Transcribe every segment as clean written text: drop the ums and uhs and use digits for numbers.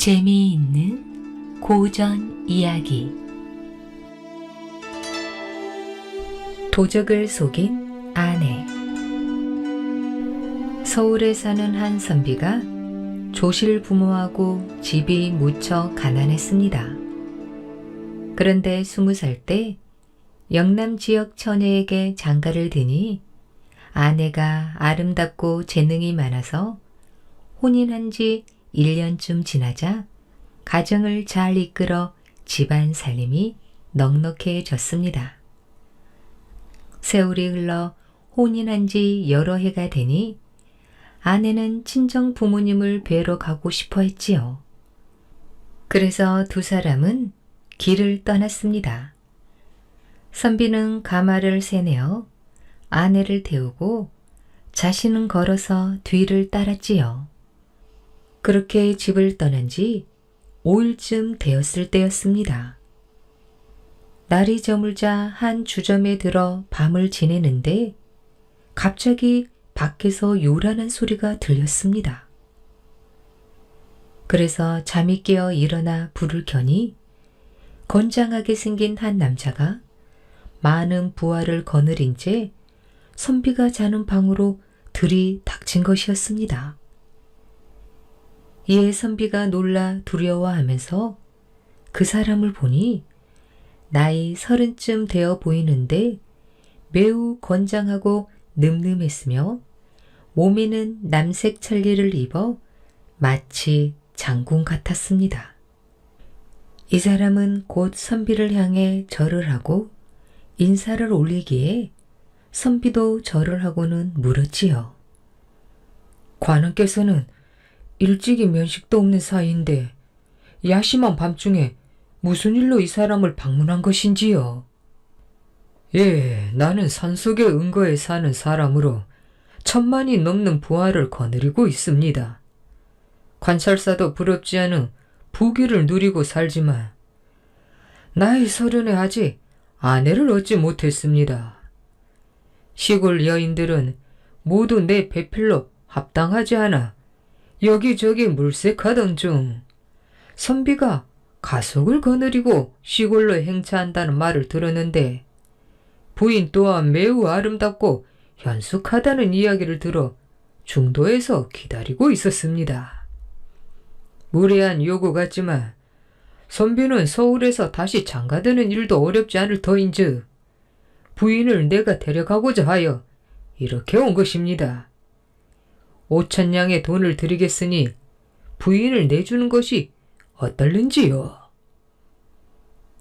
재미있는 고전 이야기. 도적을 속인 아내. 서울에 사는 한 선비가 조실 부모하고 집이 무척 가난했습니다. 그런데 20살 때 영남 지역 처녀에게 장가를 드니 아내가 아름답고 재능이 많아서 혼인한 지 1년쯤 지나자 가정을 잘 이끌어 집안 살림이 넉넉해졌습니다. 세월이 흘러 혼인한 지 여러 해가 되니 아내는 친정 부모님을 뵈러 가고 싶어 했지요. 그래서 두 사람은 길을 떠났습니다. 선비는 가마를 새내어 아내를 태우고 자신은 걸어서 뒤를 따랐지요. 그렇게 집을 떠난 지 5일쯤 되었을 때였습니다. 날이 저물자 한 주점에 들어 밤을 지내는데 갑자기 밖에서 요란한 소리가 들렸습니다. 그래서 잠이 깨어 일어나 불을 켜니 건장하게 생긴 한 남자가 많은 부하를 거느린 채 선비가 자는 방으로 들이닥친 것이었습니다. 이에 선비가 놀라 두려워하면서 그 사람을 보니 나이 30쯤 되어 보이는데 매우 건장하고 늠름했으며 몸에는 남색 천리를 입어 마치 장군 같았습니다. 이 사람은 곧 선비를 향해 절을 하고 인사를 올리기에 선비도 절을 하고는 물었지요. 관원께서는 일찍이 면식도 없는 사이인데 야심한 밤중에 무슨 일로 이 사람을 방문한 것인지요? 예, 나는 산속의 은거에 사는 사람으로 1000만이 넘는 부하를 거느리고 있습니다. 관찰사도 부럽지 않은 부귀를 누리고 살지만 나이 30에 아직 아내를 얻지 못했습니다. 시골 여인들은 모두 내 배필로 합당하지 않아 여기저기 물색하던 중 선비가 가속을 거느리고 시골로 행차한다는 말을 들었는데 부인 또한 매우 아름답고 현숙하다는 이야기를 들어 중도에서 기다리고 있었습니다. 무례한 요구 같지만 선비는 서울에서 다시 장가드는 일도 어렵지 않을 터인즉 부인을 내가 데려가고자 하여 이렇게 온 것입니다. 5,000냥의 돈을 드리겠으니 부인을 내주는 것이 어떨는지요?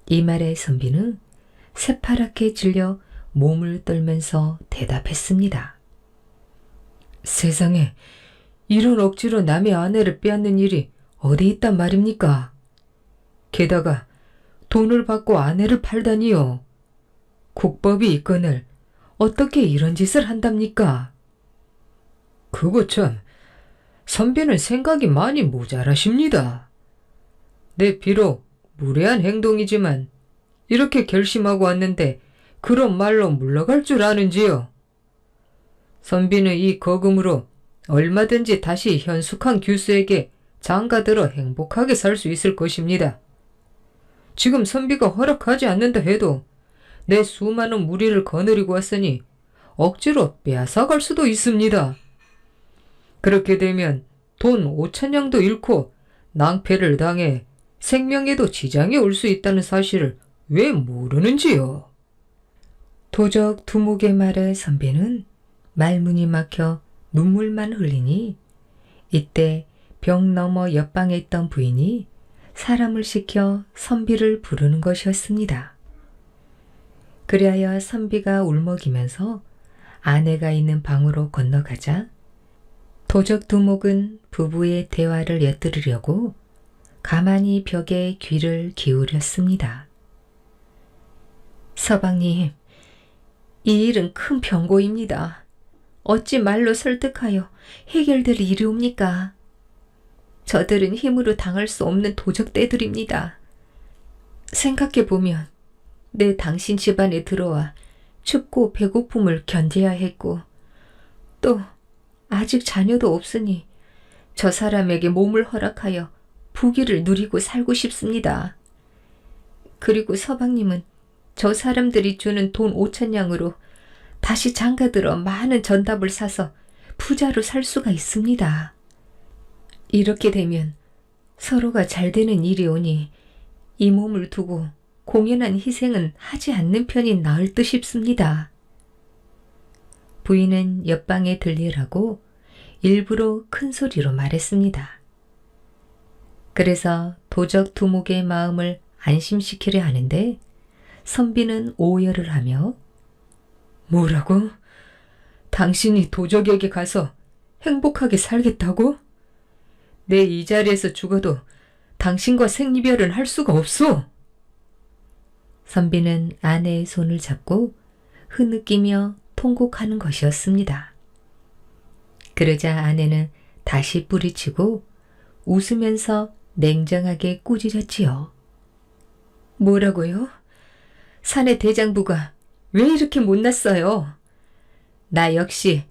이 말에 선비는 새파랗게 질려 몸을 떨면서 대답했습니다. 세상에, 이런 억지로 남의 아내를 빼앗는 일이 어디 있단 말입니까? 게다가 돈을 받고 아내를 팔다니요. 국법이 있거늘 어떻게 이런 짓을 한답니까? 그거 참, 선비는 생각이 많이 모자라십니다. 내 비록 무례한 행동이지만 이렇게 결심하고 왔는데 그런 말로 물러갈 줄 아는지요? 선비는 이 거금으로 얼마든지 다시 현숙한 교수에게 장가들어 행복하게 살 수 있을 것입니다. 지금 선비가 허락하지 않는다 해도 내 수많은 무리를 거느리고 왔으니 억지로 빼앗아갈 수도 있습니다. 그렇게 되면 돈 5,000냥도 잃고 낭패를 당해 생명에도 지장이 올 수 있다는 사실을 왜 모르는지요? 도적 두목의 말에 선비는 말문이 막혀 눈물만 흘리니 이때 벽 너머 옆방에 있던 부인이 사람을 시켜 선비를 부르는 것이었습니다. 그리하여 선비가 울먹이면서 아내가 있는 방으로 건너가자 도적 두목은 부부의 대화를 엿들으려고 가만히 벽에 귀를 기울였습니다. 서방님, 이 일은 큰 병고입니다. 어찌 말로 설득하여 해결될 일이옵니까? 저들은 힘으로 당할 수 없는 도적떼들입니다. 생각해보면 내 당신 집안에 들어와 춥고 배고픔을 견뎌야 했고 또 아직 자녀도 없으니 저 사람에게 몸을 허락하여 부귀를 누리고 살고 싶습니다. 그리고 서방님은 저 사람들이 주는 돈 5천냥으로 다시 장가들어 많은 전답을 사서 부자로 살 수가 있습니다. 이렇게 되면 서로가 잘 되는 일이 오니 이 몸을 두고 공연한 희생은 하지 않는 편이 나을 듯 싶습니다. 부인은 옆방에 들리라고 일부러 큰 소리로 말했습니다. 그래서 도적 두목의 마음을 안심시키려 하는데 선비는 오열을 하며 뭐라고? 당신이 도적에게 가서 행복하게 살겠다고? 내 이 자리에서 죽어도 당신과 생이별은 할 수가 없소. 선비는 아내의 손을 잡고 흐느끼며 통곡하는 것이었습니다. 그러자 아내는 다시 뿌리치고 웃으면서 냉정하게 꾸짖었지요. 뭐라고요? 사내 대장부가 왜 이렇게 못났어요? 나 역시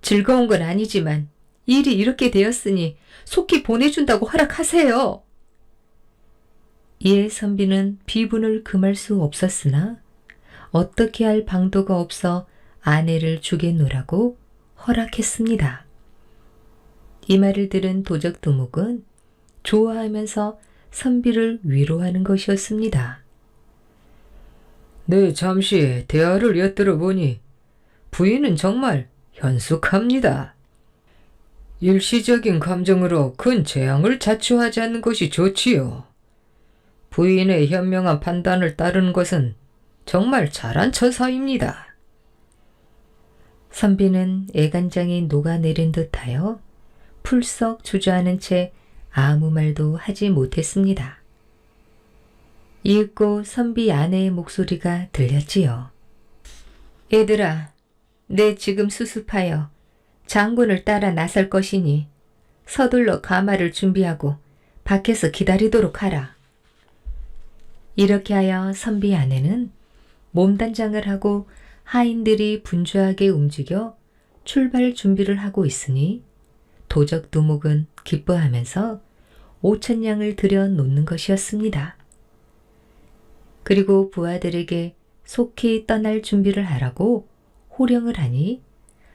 즐거운 건 아니지만 일이 이렇게 되었으니 속히 보내준다고 허락하세요. 이에 선비는 비분을 금할 수 없었으나 어떻게 할 방도가 없어 아내를 주겠노라고 허락했습니다. 이 말을 들은 도적두목은 좋아하면서 선비를 위로하는 것이었습니다. 네, 잠시 대화를 엿들어 보니 부인은 정말 현숙합니다. 일시적인 감정으로 큰 재앙을 자초하지 않는 것이 좋지요. 부인의 현명한 판단을 따르는 것은 정말 잘한 처사입니다. 선비는 애간장이 녹아내린 듯하여 풀썩 주저하는 채 아무 말도 하지 못했습니다. 이윽고 선비 아내의 목소리가 들렸지요. 얘들아, 내 지금 수습하여 장군을 따라 나설 것이니 서둘러 가마를 준비하고 밖에서 기다리도록 하라. 이렇게 하여 선비 아내는 몸단장을 하고 하인들이 분주하게 움직여 출발 준비를 하고 있으니 도적두목은 기뻐하면서 5천냥을 들여 놓는 것이었습니다. 그리고 부하들에게 속히 떠날 준비를 하라고 호령을 하니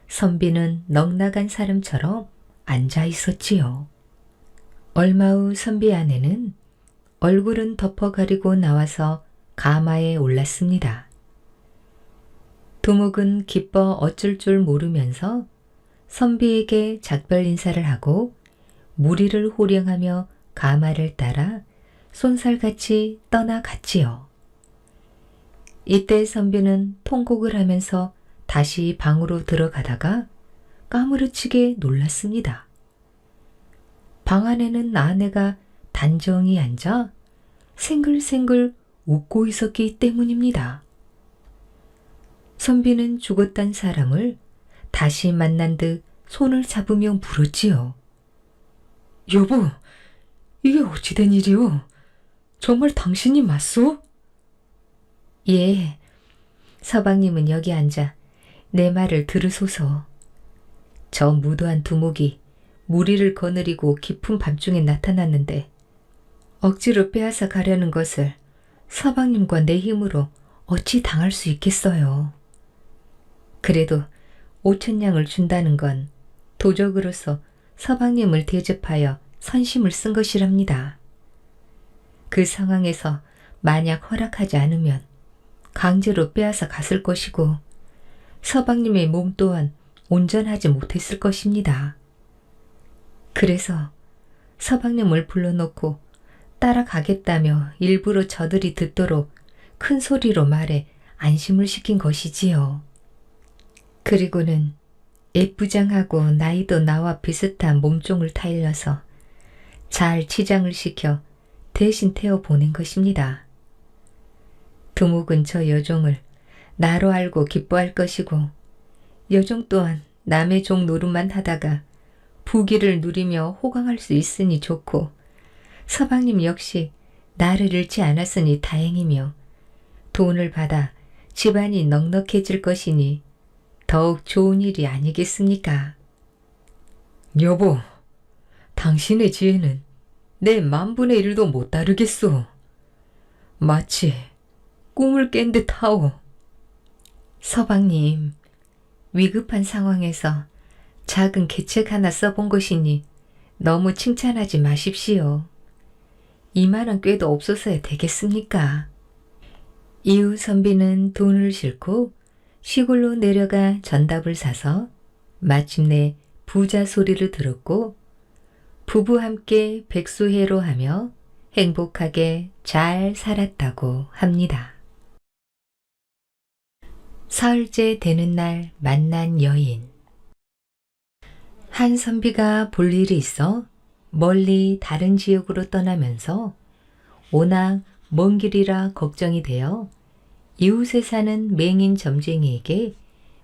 선비는 넋나간 사람처럼 앉아 있었지요. 얼마 후 선비 아내는 얼굴은 덮어가리고 나와서 가마에 올랐습니다. 두목은 기뻐 어쩔 줄 모르면서 선비에게 작별 인사를 하고 무리를 호령하며 가마를 따라 쏜살같이 떠나갔지요. 이때 선비는 통곡을 하면서 다시 방으로 들어가다가 까무러치게 놀랐습니다. 방 안에는 아내가 단정히 앉아 생글생글 웃고 있었기 때문입니다. 선비는 죽었단 사람을 다시 만난 듯 손을 잡으며 물었지요. 여보, 이게 어찌된 일이오? 정말 당신이 맞소? 예, 서방님은 여기 앉아 내 말을 들으소서. 저 무도한 두목이 무리를 거느리고 깊은 밤중에 나타났는데 억지로 빼앗아 가려는 것을 서방님과 내 힘으로 어찌 당할 수 있겠어요. 그래도 5천냥을 준다는 건 도적으로서 서방님을 대접하여 선심을 쓴 것이랍니다. 그 상황에서 만약 허락하지 않으면 강제로 빼앗아 갔을 것이고 서방님의 몸 또한 온전하지 못했을 것입니다. 그래서 서방님을 불러놓고 따라가겠다며 일부러 저들이 듣도록 큰 소리로 말해 안심을 시킨 것이지요. 그리고는 예쁘장하고 나이도 나와 비슷한 몸종을 타일러서 잘 치장을 시켜 대신 태워 보낸 것입니다. 두목은 저 여종을 나로 알고 기뻐할 것이고 여종 또한 남의 종 노릇만 하다가 부귀를 누리며 호강할 수 있으니 좋고 서방님 역시 나를 잃지 않았으니 다행이며 돈을 받아 집안이 넉넉해질 것이니 더욱 좋은 일이 아니겠습니까? 여보, 당신의 지혜는 내 만분의 일도 못 다르겠소. 마치 꿈을 깬 듯하오. 서방님, 위급한 상황에서 작은 계책 하나 써본 것이니 너무 칭찬하지 마십시오. 이만한 꾀도 없어서야 되겠습니까? 이후 선비는 돈을 싣고 시골로 내려가 전답을 사서 마침내 부자 소리를 들었고 부부 함께 백수해로 하며 행복하게 잘 살았다고 합니다. 사흘째 되는 날 만난 여인. 한 선비가 볼 일이 있어 멀리 다른 지역으로 떠나면서 워낙 먼 길이라 걱정이 되어 이웃에 사는 맹인 점쟁이에게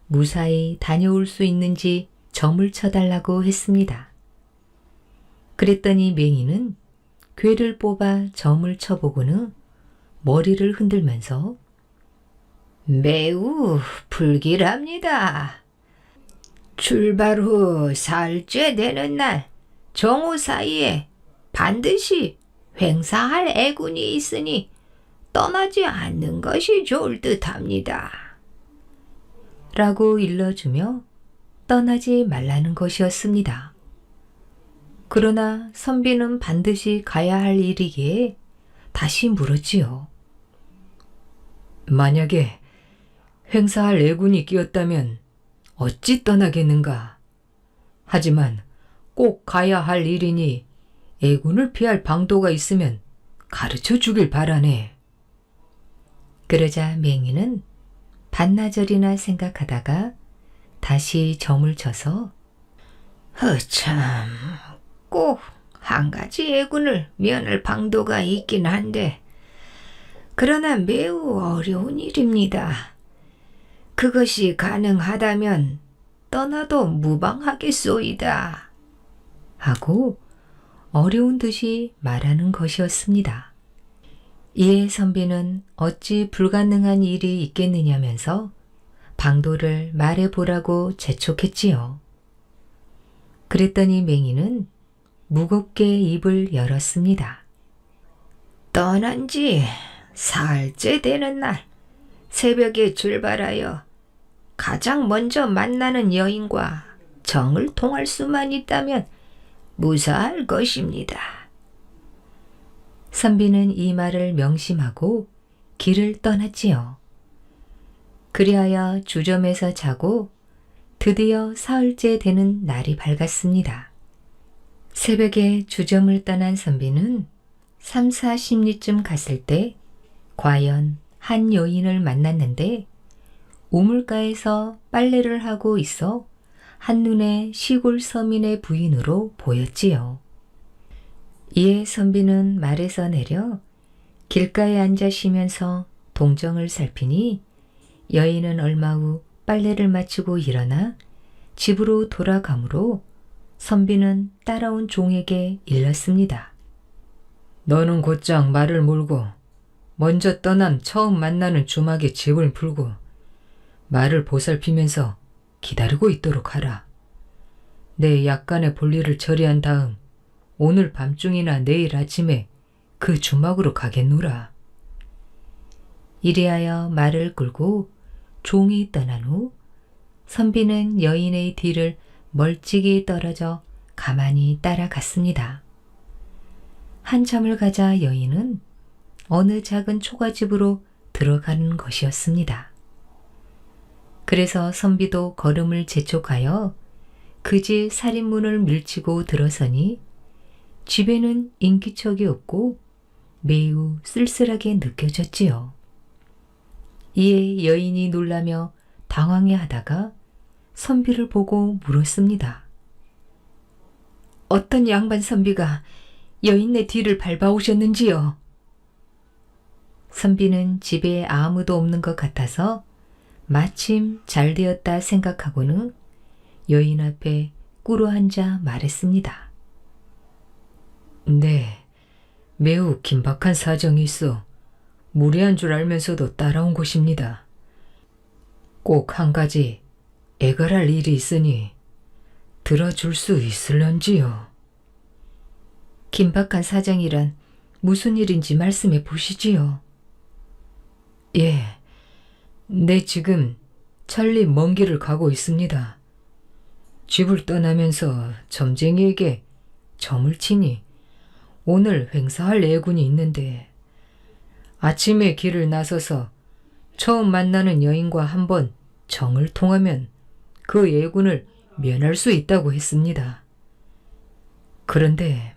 무사히 다녀올 수 있는지 점을 쳐달라고 했습니다. 그랬더니 맹인은 궤를 뽑아 점을 쳐보고는 머리를 흔들면서 매우 불길합니다. 출발 후 사흘째 되는 날 정오 사이에 반드시 횡사할 애군이 있으니 떠나지 않는 것이 좋을 듯합니다. 라고 일러주며 떠나지 말라는 것이었습니다. 그러나 선비는 반드시 가야 할 일이기에 다시 물었지요. 만약에 횡사할 애군이 끼었다면 어찌 떠나겠는가? 하지만 꼭 가야 할 일이니 애군을 피할 방도가 있으면 가르쳐 주길 바라네. 그러자 맹인은 반나절이나 생각하다가 다시 점을 쳐서 참, 꼭 한 가지 애군을 면할 방도가 있긴 한데 그러나 매우 어려운 일입니다. 그것이 가능하다면 떠나도 무방하겠소이다. 하고 어려운 듯이 말하는 것이었습니다. 이에 선비는 어찌 불가능한 일이 있겠느냐면서 방도를 말해보라고 재촉했지요. 그랬더니 맹인은 무겁게 입을 열었습니다. 떠난 지 사흘째 되는 날 새벽에 출발하여 가장 먼저 만나는 여인과 정을 통할 수만 있다면 무사할 것입니다. 선비는 이 말을 명심하고 길을 떠났지요. 그리하여 주점에서 자고 드디어 사흘째 되는 날이 밝았습니다. 새벽에 주점을 떠난 선비는 3, 40리쯤 갔을 때 과연 한 여인을 만났는데 우물가에서 빨래를 하고 있어 한눈에 시골 서민의 부인으로 보였지요. 이에 선비는 말에서 내려 길가에 앉아 쉬면서 동정을 살피니 여인은 얼마 후 빨래를 마치고 일어나 집으로 돌아가므로 선비는 따라온 종에게 일렀습니다. 너는 곧장 말을 몰고 먼저 떠난 처음 만나는 주막에 집을 풀고 말을 보살피면서 기다리고 있도록 하라. 내 약간의 볼일을 처리한 다음 오늘 밤중이나 내일 아침에 그 주막으로 가겠노라. 이리하여 말을 끌고 종이 떠난 후 선비는 여인의 뒤를 멀찍이 떨어져 가만히 따라갔습니다. 한참을 가자 여인은 어느 작은 초가집으로 들어가는 것이었습니다. 그래서 선비도 걸음을 재촉하여 그 집 살인문을 밀치고 들어서니 집에는 인기척이 없고 매우 쓸쓸하게 느껴졌지요. 이에 여인이 놀라며 당황해하다가 선비를 보고 물었습니다. 어떤 양반 선비가 여인네 뒤를 밟아오셨는지요? 선비는 집에 아무도 없는 것 같아서 마침 잘 되었다 생각하고는 여인 앞에 꿇어앉아 말했습니다. 네, 매우 긴박한 사정이 있어 무리한 줄 알면서도 따라온 곳입니다. 꼭 한 가지 애걸할 일이 있으니 들어줄 수 있을런지요? 긴박한 사정이란 무슨 일인지 말씀해 보시지요. 예, 내 지금 천리 먼 길을 가고 있습니다. 집을 떠나면서 점쟁이에게 점을 치니 오늘 횡사할 애군이 있는데 아침에 길을 나서서 처음 만나는 여인과 한번 정을 통하면 그 예군을 면할 수 있다고 했습니다. 그런데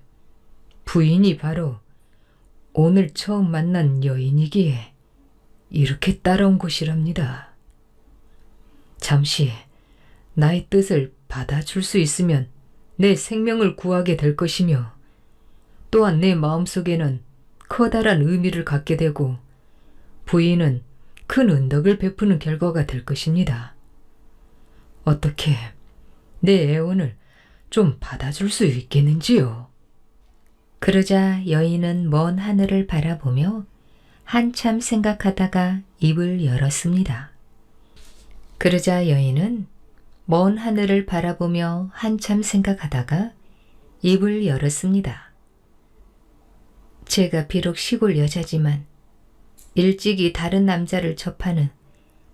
부인이 바로 오늘 처음 만난 여인이기에 이렇게 따라온 것이랍니다. 잠시 나의 뜻을 받아줄 수 있으면 내 생명을 구하게 될 것이며 또한 내 마음속에는 커다란 의미를 갖게 되고 부인은 큰 은덕을 베푸는 결과가 될 것입니다. 어떻게 내 애원을 좀 받아줄 수 있겠는지요? 그러자 여인은 먼 하늘을 바라보며 한참 생각하다가 입을 열었습니다. 그러자 여인은 먼 하늘을 바라보며 한참 생각하다가 입을 열었습니다. 제가 비록 시골 여자지만 일찍이 다른 남자를 접하는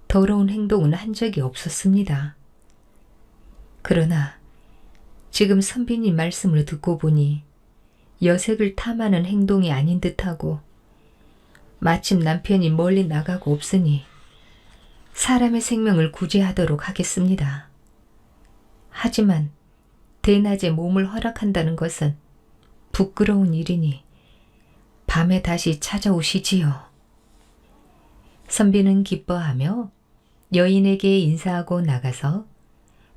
더러운 행동은 한 적이 없었습니다. 그러나 지금 선비님 말씀을 듣고 보니 여색을 탐하는 행동이 아닌 듯하고 마침 남편이 멀리 나가고 없으니 사람의 생명을 구제하도록 하겠습니다. 하지만 대낮에 몸을 허락한다는 것은 부끄러운 일이니 밤에 다시 찾아오시지요. 선비는 기뻐하며 여인에게 인사하고 나가서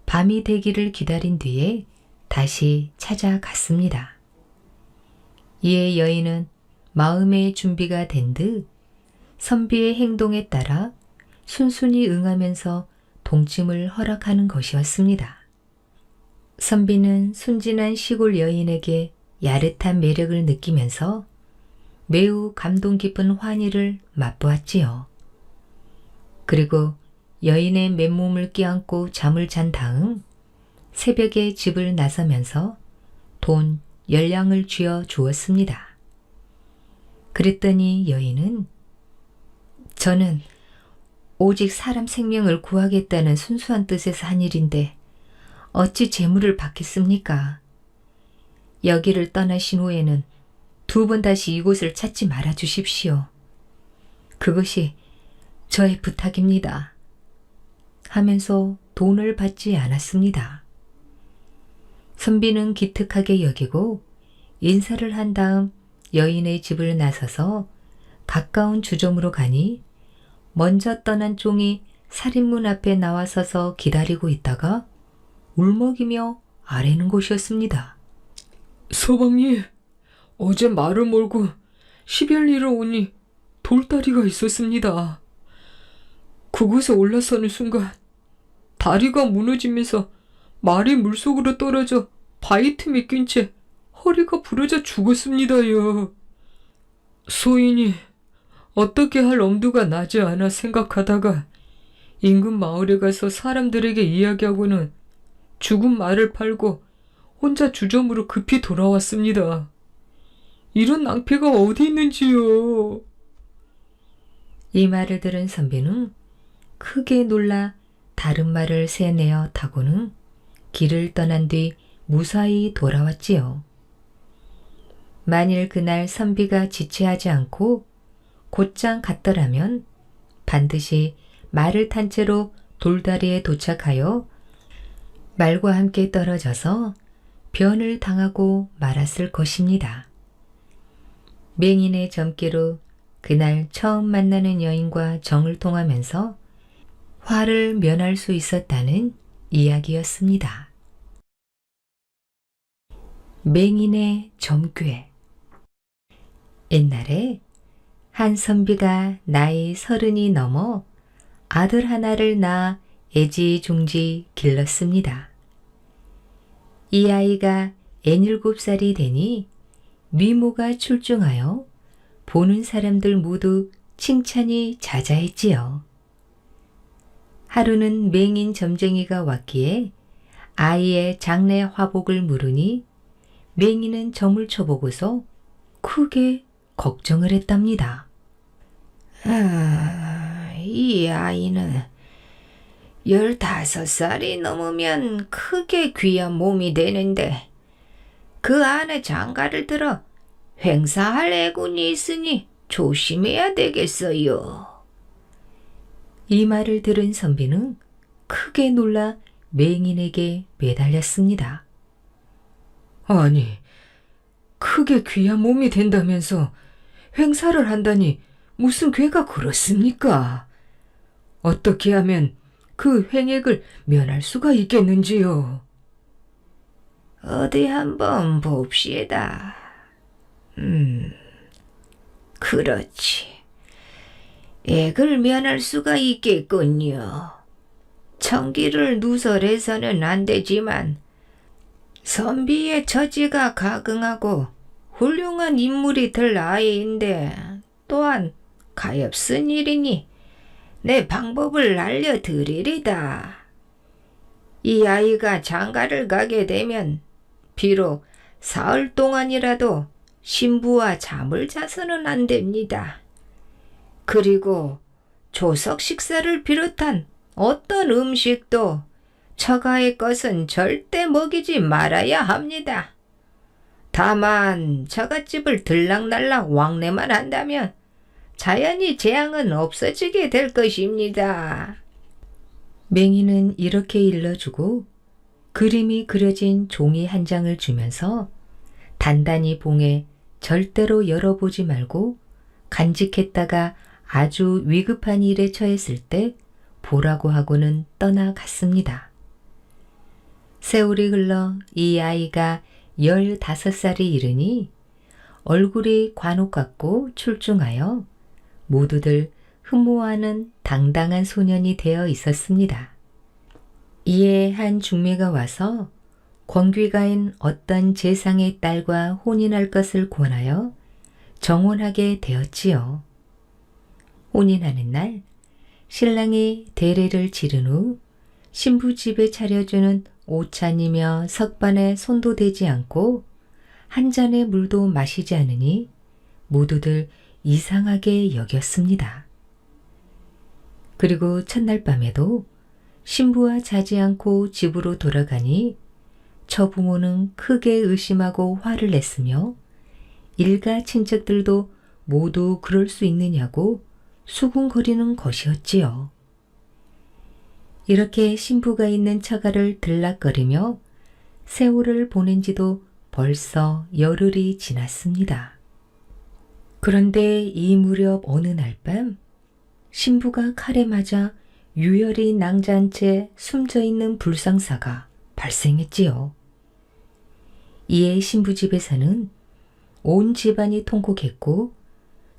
밤이 되기를 기다린 뒤에 다시 찾아갔습니다. 이에 여인은 마음의 준비가 된 듯 선비의 행동에 따라 순순히 응하면서 동침을 허락하는 것이었습니다. 선비는 순진한 시골 여인에게 야릇한 매력을 느끼면서 매우 감동 깊은 환희를 맛보았지요. 그리고 여인의 맨몸을 껴안고 잠을 잔 다음 새벽에 집을 나서면서 돈 10냥을 쥐어 주었습니다. 그랬더니 여인은 저는 오직 사람 생명을 구하겠다는 순수한 뜻에서 한 일인데 어찌 재물을 받겠습니까? 여기를 떠나신 후에는 2번 다시 이곳을 찾지 말아 주십시오. 그것이 저의 부탁입니다. 하면서 돈을 받지 않았습니다. 선비는 기특하게 여기고 인사를 한 다음 여인의 집을 나서서 가까운 주점으로 가니 먼저 떠난 종이 살인문 앞에 나와서서 기다리고 있다가 울먹이며 아뢰는 곳이었습니다. 서방님, 어제 말을 몰고 10여 리로 오니 돌다리가 있었습니다. 그곳에 올라서는 순간 다리가 무너지면서 말이 물속으로 떨어져 바위 틈에 낀 채 허리가 부러져 죽었습니다요. 소인이 어떻게 할 엄두가 나지 않아 생각하다가 인근 마을에 가서 사람들에게 이야기하고는 죽은 말을 팔고 혼자 주점으로 급히 돌아왔습니다. 이런 낭패가 어디 있는지요. 이 말을 들은 선비는 크게 놀라 다른 말을 새내어 타고는 길을 떠난 뒤 무사히 돌아왔지요. 만일 그날 선비가 지체하지 않고 곧장 갔더라면 반드시 말을 탄 채로 돌다리에 도착하여 말과 함께 떨어져서 변을 당하고 말았을 것입니다. 맹인의 점괘로 그날 처음 만나는 여인과 정을 통하면서 화를 면할 수 있었다는 이야기였습니다. 맹인의 점괘. 옛날에 한 선비가 나이 30이 넘어 아들 하나를 낳아 애지중지 길렀습니다. 이 아이가 87살이 되니 미모가 출중하여 보는 사람들 모두 칭찬이 자자했지요. 하루는 맹인 점쟁이가 왔기에 아이의 장래 화복을 물으니 맹이는 점을 쳐보고서 크게 걱정을 했답니다. 이 아이는 15살이 넘으면 크게 귀한 몸이 되는데 그 안에 장가를 들어 횡사할 애군이 있으니 조심해야 되겠어요. 이 말을 들은 선비는 크게 놀라 맹인에게 매달렸습니다. 아니, 크게 귀한 몸이 된다면서 횡사를 한다니 무슨 괴가 그렇습니까? 어떻게 하면 그 횡액을 면할 수가 있겠는지요? 어디 한번 봅시다. 그렇지. 액을 면할 수가 있겠군요. 청기를 누설해서는 안 되지만 선비의 처지가 가긍하고 훌륭한 인물이 될 아이인데 또한 가엾은 일이니 내 방법을 알려드리리다. 이 아이가 장가를 가게 되면 비록 사흘 동안이라도 신부와 잠을 자서는 안 됩니다. 그리고 조석 식사를 비롯한 어떤 음식도 처가의 것은 절대 먹이지 말아야 합니다. 다만 처갓집을 들락날락 왕래만 한다면 자연히 재앙은 없어지게 될 것입니다. 맹이는 이렇게 일러주고 그림이 그려진 종이 한 장을 주면서 단단히 봉에 절대로 열어보지 말고 간직했다가 아주 위급한 일에 처했을 때 보라고 하고는 떠나갔습니다. 세월이 흘러 이 아이가 15살이 이르니 얼굴이 관옥 같고 출중하여 모두들 흠모하는 당당한 소년이 되어 있었습니다. 이에 한 중매가 와서 권귀가인 어떤 재상의 딸과 혼인할 것을 권하여 정혼하게 되었지요. 혼인하는 날 신랑이 대례를 치른 후 신부 집에 차려주는 오찬이며 석반에 손도 대지 않고 한 잔의 물도 마시지 않으니 모두들 이상하게 여겼습니다. 그리고 첫날 밤에도 신부와 자지 않고 집으로 돌아가니 처부모는 크게 의심하고 화를 냈으며 일가 친척들도 모두 그럴 수 있느냐고 수군거리는 것이었지요. 이렇게 신부가 있는 처가를 들락거리며 세월을 보낸 지도 벌써 열흘이 지났습니다. 그런데 이 무렵 어느 날 밤 신부가 칼에 맞아 유혈이 낭자한 채 숨져있는 불상사가 발생했지요. 이에 신부 집에서는 온 집안이 통곡했고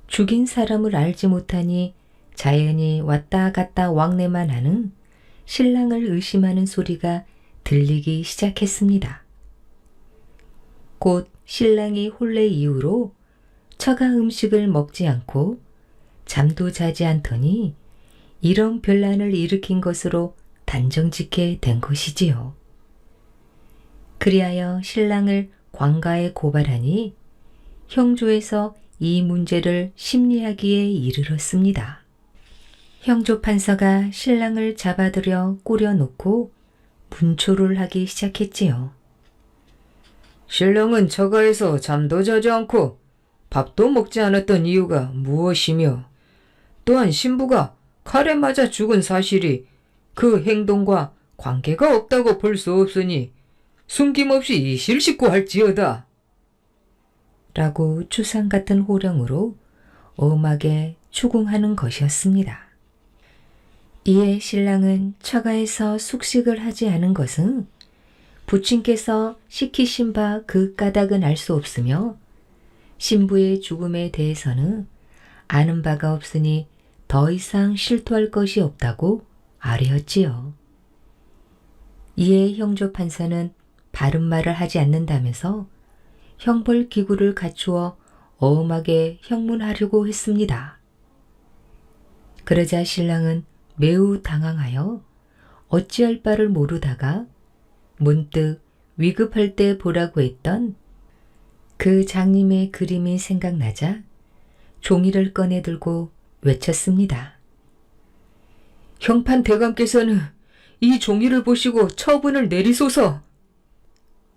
죽인 사람을 알지 못하니 자연히 왔다 갔다 왕래만 하는 신랑을 의심하는 소리가 들리기 시작했습니다. 곧 신랑이 혼례 이후로 처가 음식을 먹지 않고 잠도 자지 않더니 이런 변란을 일으킨 것으로 단정짓게 된 것이지요. 그리하여 신랑을 관가에 고발하니 형조에서 이 문제를 심리하기에 이르렀습니다. 형조 판서가 신랑을 잡아들여 꾸려놓고 분초를 하기 시작했지요. 신랑은 처가에서 잠도 자지 않고 밥도 먹지 않았던 이유가 무엇이며 또한 신부가 칼에 맞아 죽은 사실이 그 행동과 관계가 없다고 볼 수 없으니 숨김없이 이실직고할지어다. 라고 추상 같은 호령으로 엄하게 추궁하는 것이었습니다. 이에 신랑은 처가에서 숙식을 하지 않은 것은 부친께서 시키신 바 그 까닭은 알 수 없으며 신부의 죽음에 대해서는 아는 바가 없으니 더 이상 실토할 것이 없다고 아뢰었지요. 이에 형조 판사는 바른 말을 하지 않는다면서 형벌 기구를 갖추어 엄하게 형문하려고 했습니다. 그러자 신랑은 매우 당황하여 어찌할 바를 모르다가 문득 위급할 때 보라고 했던 그 장님의 그림이 생각나자 종이를 꺼내 들고 외쳤습니다. 형판 대감께서는 이 종이를 보시고 처분을 내리소서.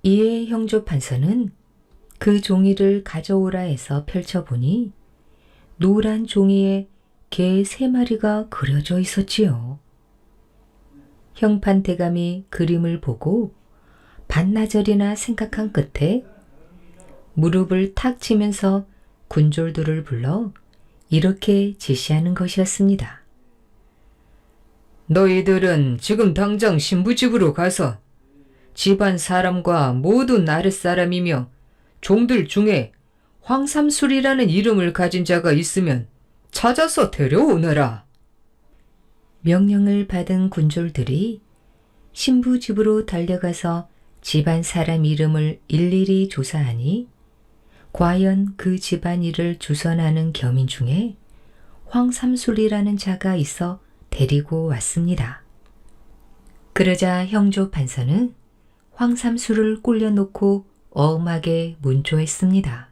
이에 형조 판서는 그 종이를 가져오라 해서 펼쳐보니 노란 종이에 개 3마리가 그려져 있었지요. 형판 대감이 그림을 보고 반나절이나 생각한 끝에 무릎을 탁 치면서 군졸들을 불러 이렇게 지시하는 것이었습니다. 너희들은 지금 당장 신부집으로 가서 집안 사람과 모든 아랫사람이며 종들 중에 황삼술이라는 이름을 가진 자가 있으면 찾아서 데려오너라. 명령을 받은 군졸들이 신부집으로 달려가서 집안 사람 이름을 일일이 조사하니 과연 그 집안일을 주선하는 겸인 중에 황삼술이라는 자가 있어 데리고 왔습니다. 그러자 형조 판서는 황삼술을 꿀려놓고 엄하게 문조했습니다.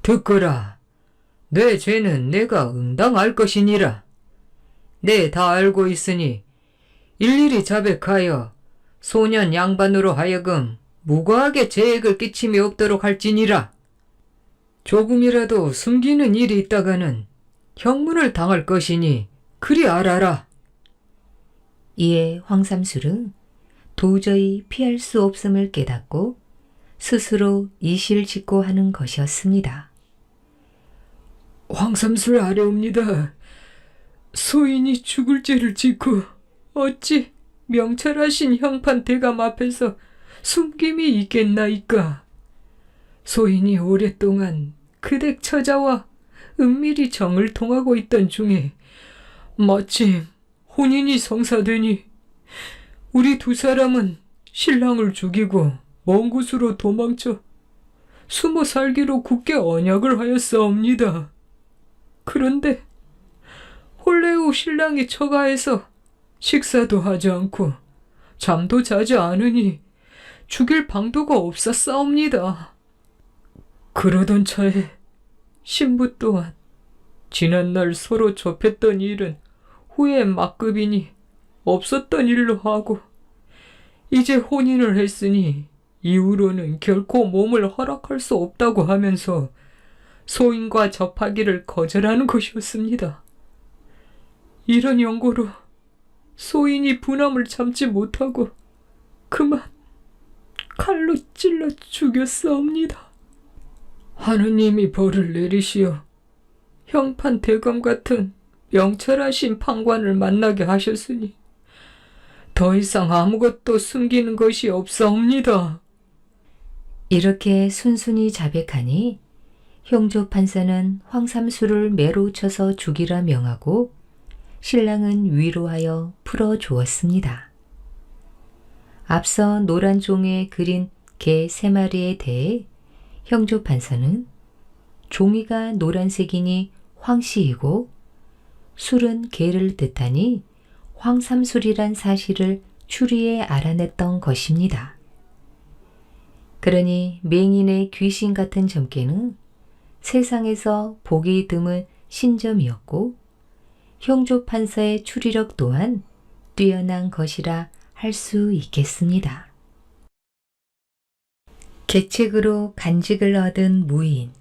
듣거라. 내 죄는 내가 응당할 것이니라. 내 다 알고 있으니 일일이 자백하여 소년 양반으로 하여금 무고하게 죄액을 끼침이 없도록 할지니라. 조금이라도 숨기는 일이 있다가는 형문을 당할 것이니 그리 알아라. 이에 황삼술은 도저히 피할 수 없음을 깨닫고 스스로 이실직고 하는 것이었습니다. 황삼술 아뢰옵니다. 소인이 죽을 죄를 짓고 어찌 명철하신 형판 대감 앞에서 숨김이 있겠나이까. 소인이 오랫동안 그댁 처자와 은밀히 정을 통하고 있던 중에 마침 혼인이 성사되니 우리 2사람은 신랑을 죽이고 먼 곳으로 도망쳐 숨어 살기로 굳게 언약을 하였사옵니다. 그런데 혼례 후 신랑이 처가해서 식사도 하지 않고 잠도 자지 않으니 죽일 방도가 없었사옵니다. 그러던 차에 신부 또한 지난날 서로 접했던 일은 후에 막급이니 없었던 일로 하고 이제 혼인을 했으니 이후로는 결코 몸을 허락할 수 없다고 하면서 소인과 접하기를 거절하는 것이었습니다. 이런 연고로 소인이 분함을 참지 못하고 그만 칼로 찔러 죽였사옵니다. 하느님이 벌을 내리시어 형판 대검 같은 명철하신 판관을 만나게 하셨으니 더 이상 아무것도 숨기는 것이 없사옵니다. 이렇게 순순히 자백하니 형조 판사는 황삼수를 매로 쳐서 죽이라 명하고 신랑은 위로하여 풀어주었습니다. 앞서 노란 종에 그린 개 3마리에 대해 형조 판사는 종이가 노란색이니 황씨이고 술은 개를 뜻하니 황삼술이란 사실을 추리에 알아냈던 것입니다. 그러니 맹인의 귀신 같은 점괘는 세상에서 보기 드문 신점이었고 형조 판사의 추리력 또한 뛰어난 것이라 할 수 있겠습니다. 계책으로 간직을 얻은 무인.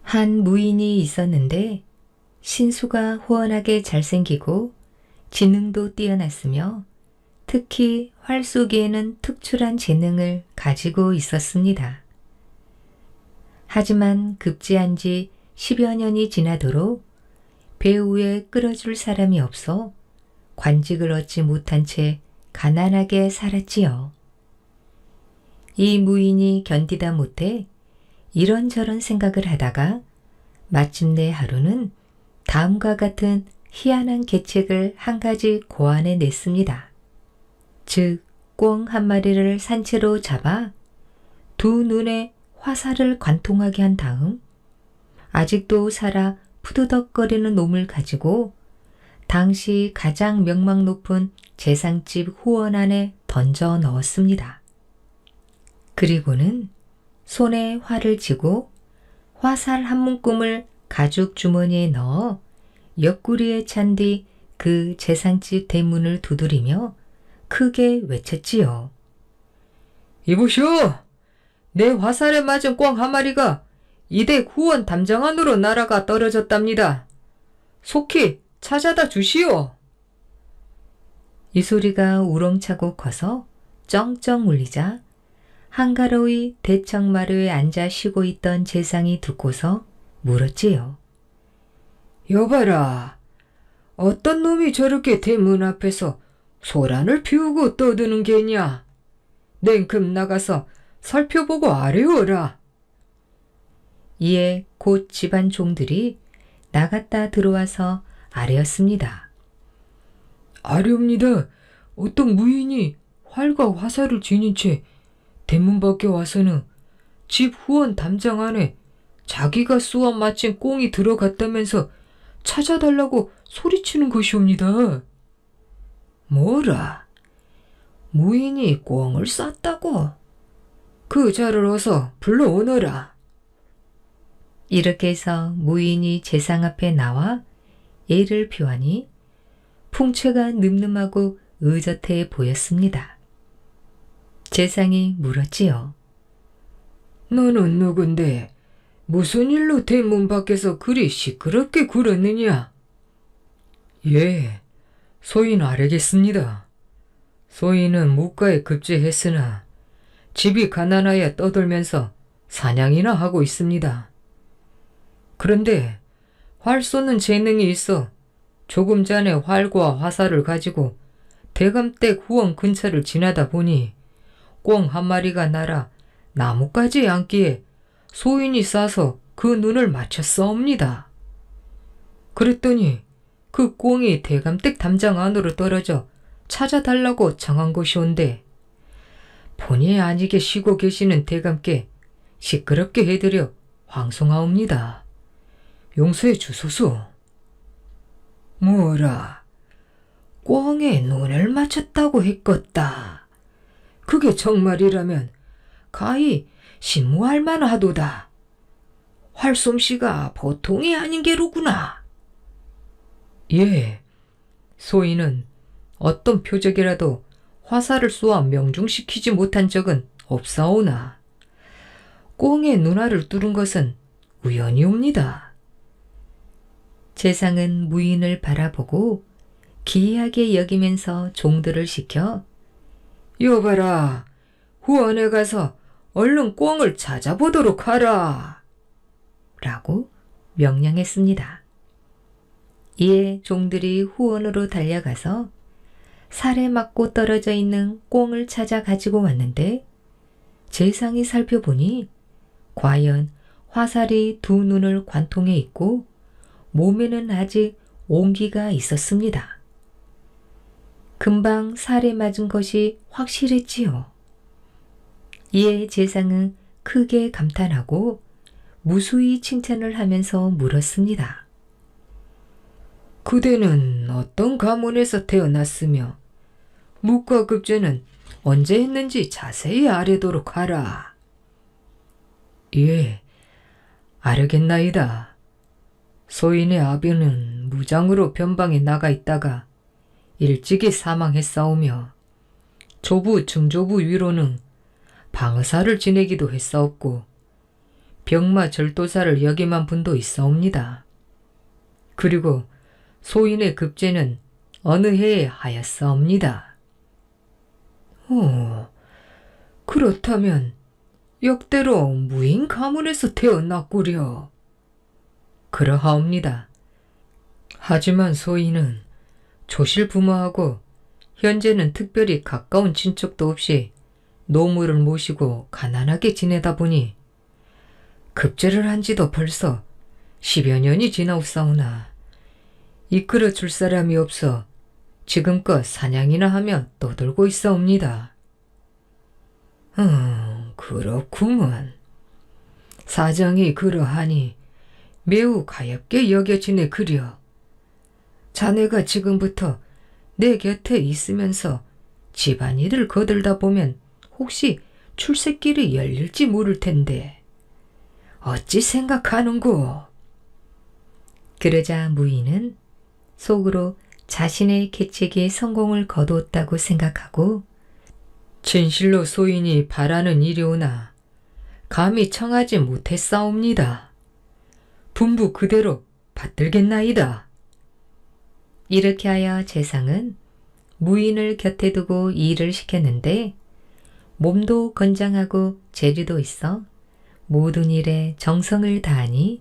한 무인이 있었는데 신수가 호원하게 잘생기고 지능도 뛰어났으며 특히 활 쏘기에는 특출한 재능을 가지고 있었습니다. 하지만 급제한 지 10여 년이 지나도록 배후에 끌어줄 사람이 없어 관직을 얻지 못한 채 가난하게 살았지요. 이 무인이 견디다 못해 이런저런 생각을 하다가 마침내 하루는 다음과 같은 희한한 계책을 한 가지 고안해 냈습니다. 즉, 꿩 한 마리를 산채로 잡아 두 눈에 화살을 관통하게 한 다음 아직도 살아 푸드덕거리는 놈을 가지고 당시 가장 명망 높은 재상집 후원 안에 던져 넣었습니다. 그리고는 손에 활을 쥐고 화살 한 문금을 가죽 주머니에 넣어 옆구리에 찬 뒤 그 제상집 대문을 두드리며 크게 외쳤지요. 이보시오! 내 화살에 맞은 꿩 한 마리가 이대 후원 담장 안으로 날아가 떨어졌답니다. 속히 찾아다 주시오. 이 소리가 우렁차고 커서 쩡쩡 울리자 한가로이 대청마루에 앉아 쉬고 있던 재상이 듣고서 물었지요. 여봐라, 어떤 놈이 저렇게 대문 앞에서 소란을 피우고 떠드는 게냐? 냉큼 나가서 살펴보고 아뢰어라. 이에 곧 집안 종들이 나갔다 들어와서 아뢰었습니다. 아뢰옵니다. 어떤 무인이 활과 화살을 지닌 채 대문 밖에 와서는 집 후원 담장 안에 자기가 쏘아 맞힌 꽁이 들어갔다면서 찾아달라고 소리치는 것이옵니다. 뭐라? 무인이 꽁을 쐈다고? 그 자를 어서 불러오너라. 이렇게 해서 무인이 재상 앞에 나와 예를 표하니 풍채가 늠름하고 의젓해 보였습니다. 재상이 물었지요. 너는 누군데 무슨 일로 대문 밖에서 그리 시끄럽게 굴었느냐? 예, 소인 알겠습니다. 소인은 묵가에 급제했으나 집이 가난하여 떠돌면서 사냥이나 하고 있습니다. 그런데 활 쏘는 재능이 있어 조금 전에 활과 화살을 가지고 대감댁 후원 근처를 지나다 보니 꿩 한 마리가 날아 나무까지 앉기에 소인이 쏴서 그 눈을 맞췄사옵니다. 그랬더니 그 꿩이 대감댁 담장 안으로 떨어져 찾아달라고 청한 것이온데 본의 아니게 쉬고 계시는 대감께 시끄럽게 해드려 황송하옵니다. 용서해 주소서. 뭐라? 꿩에 눈을 맞췄다고 했겄다. 그게 정말이라면 가히 신무할 만하도다. 활솜씨가 보통이 아닌 게로구나. 예, 소인은 어떤 표적이라도 화살을 쏘아 명중시키지 못한 적은 없사오나 꿩의 눈알을 뚫은 것은 우연이옵니다. 재상은 무인을 바라보고 기이하게 여기면서 종들을 시켜 여봐라, 후원에 가서 얼른 꿩을 찾아보도록 하라 라고 명령했습니다. 이에 종들이 후원으로 달려가서 살에 맞고 떨어져 있는 꿩을 찾아 가지고 왔는데 재상이 살펴보니 과연 화살이 두 눈을 관통해 있고 몸에는 아직 온기가 있었습니다. 금방 살에 맞은 것이 확실했지요. 이에 재상은 크게 감탄하고 무수히 칭찬을 하면서 물었습니다. 그대는 어떤 가문에서 태어났으며 묵과 급제는 언제 했는지 자세히 아뢰도록 하라. 예, 아뢰겠나이다. 소인의 아비는 무장으로 변방에 나가 있다가 일찍이 사망했사오며 조부 증조부 위로는 방의사를 지내기도 했사옵고 병마 절도사를 역임한 분도 있사옵니다. 그리고 소인의 급제는 어느 해에 하였사옵니다. 그렇다면 역대로 무인 가문에서 태어났구려. 그러하옵니다. 하지만 소인은 조실부모하고 현재는 특별히 가까운 친척도 없이 노무를 모시고 가난하게 지내다 보니 급제를 한 지도 벌써 10여 년이 지나옵사오나 이끌어 줄 사람이 없어 지금껏 사냥이나 하며 떠돌고 있사옵니다. 그렇구먼. 사정이 그러하니 매우 가엾게 여겨지네 그려. 자네가 지금부터 내 곁에 있으면서 집안일을 거들다 보면 혹시 출세길이 열릴지 모를 텐데 어찌 생각하는고? 그러자 무인은 속으로 자신의 계책에 성공을 거두었다고 생각하고 진실로 소인이 바라는 일이오나 감히 청하지 못했사옵니다. 분부 그대로 받들겠나이다. 이렇게 하여 재상은 무인을 곁에 두고 일을 시켰는데 몸도 건장하고 재주도 있어 모든 일에 정성을 다하니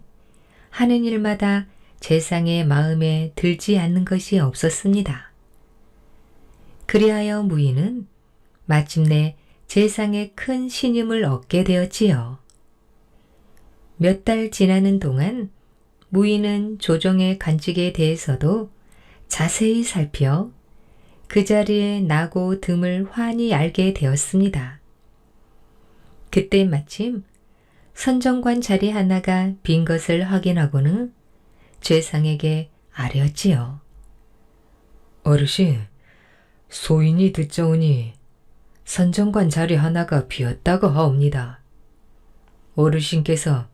하는 일마다 재상의 마음에 들지 않는 것이 없었습니다. 그리하여 무인은 마침내 재상의 큰 신임을 얻게 되었지요. 몇 달 지나는 동안 무인은 조정의 간직에 대해서도 자세히 살펴 그 자리에 나고 듬을 환히 알게 되었습니다. 그때 마침 선정관 자리 하나가 빈 것을 확인하고는 재상에게 아뢰었지요. 어르신, 소인이 듣자오니 선정관 자리 하나가 비었다고 하옵니다. 어르신께서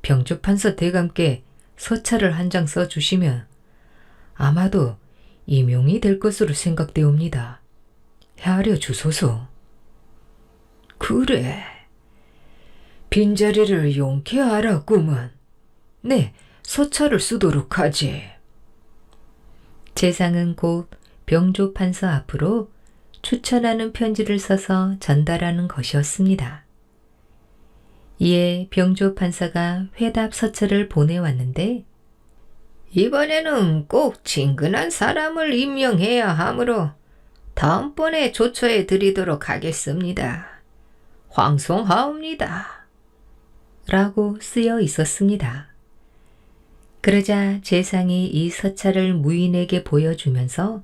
병조판서 대감께 서찰을 한 장 써주시면 아마도 임용이 될 것으로 생각되옵니다. 헤아려 주소서. 그래. 빈자리를 용케 알았구먼. 네, 서찰을 쓰도록 하지. 재상은 곧 병조판서 앞으로 추천하는 편지를 써서 전달하는 것이었습니다. 이에 병조판서가 회답 서찰을 보내왔는데 이번에는 꼭 친근한 사람을 임명해야 하므로 다음번에 조처해 드리도록 하겠습니다. 황송하옵니다. 라고 쓰여 있었습니다. 그러자 재상이 이 서찰을 무인에게 보여주면서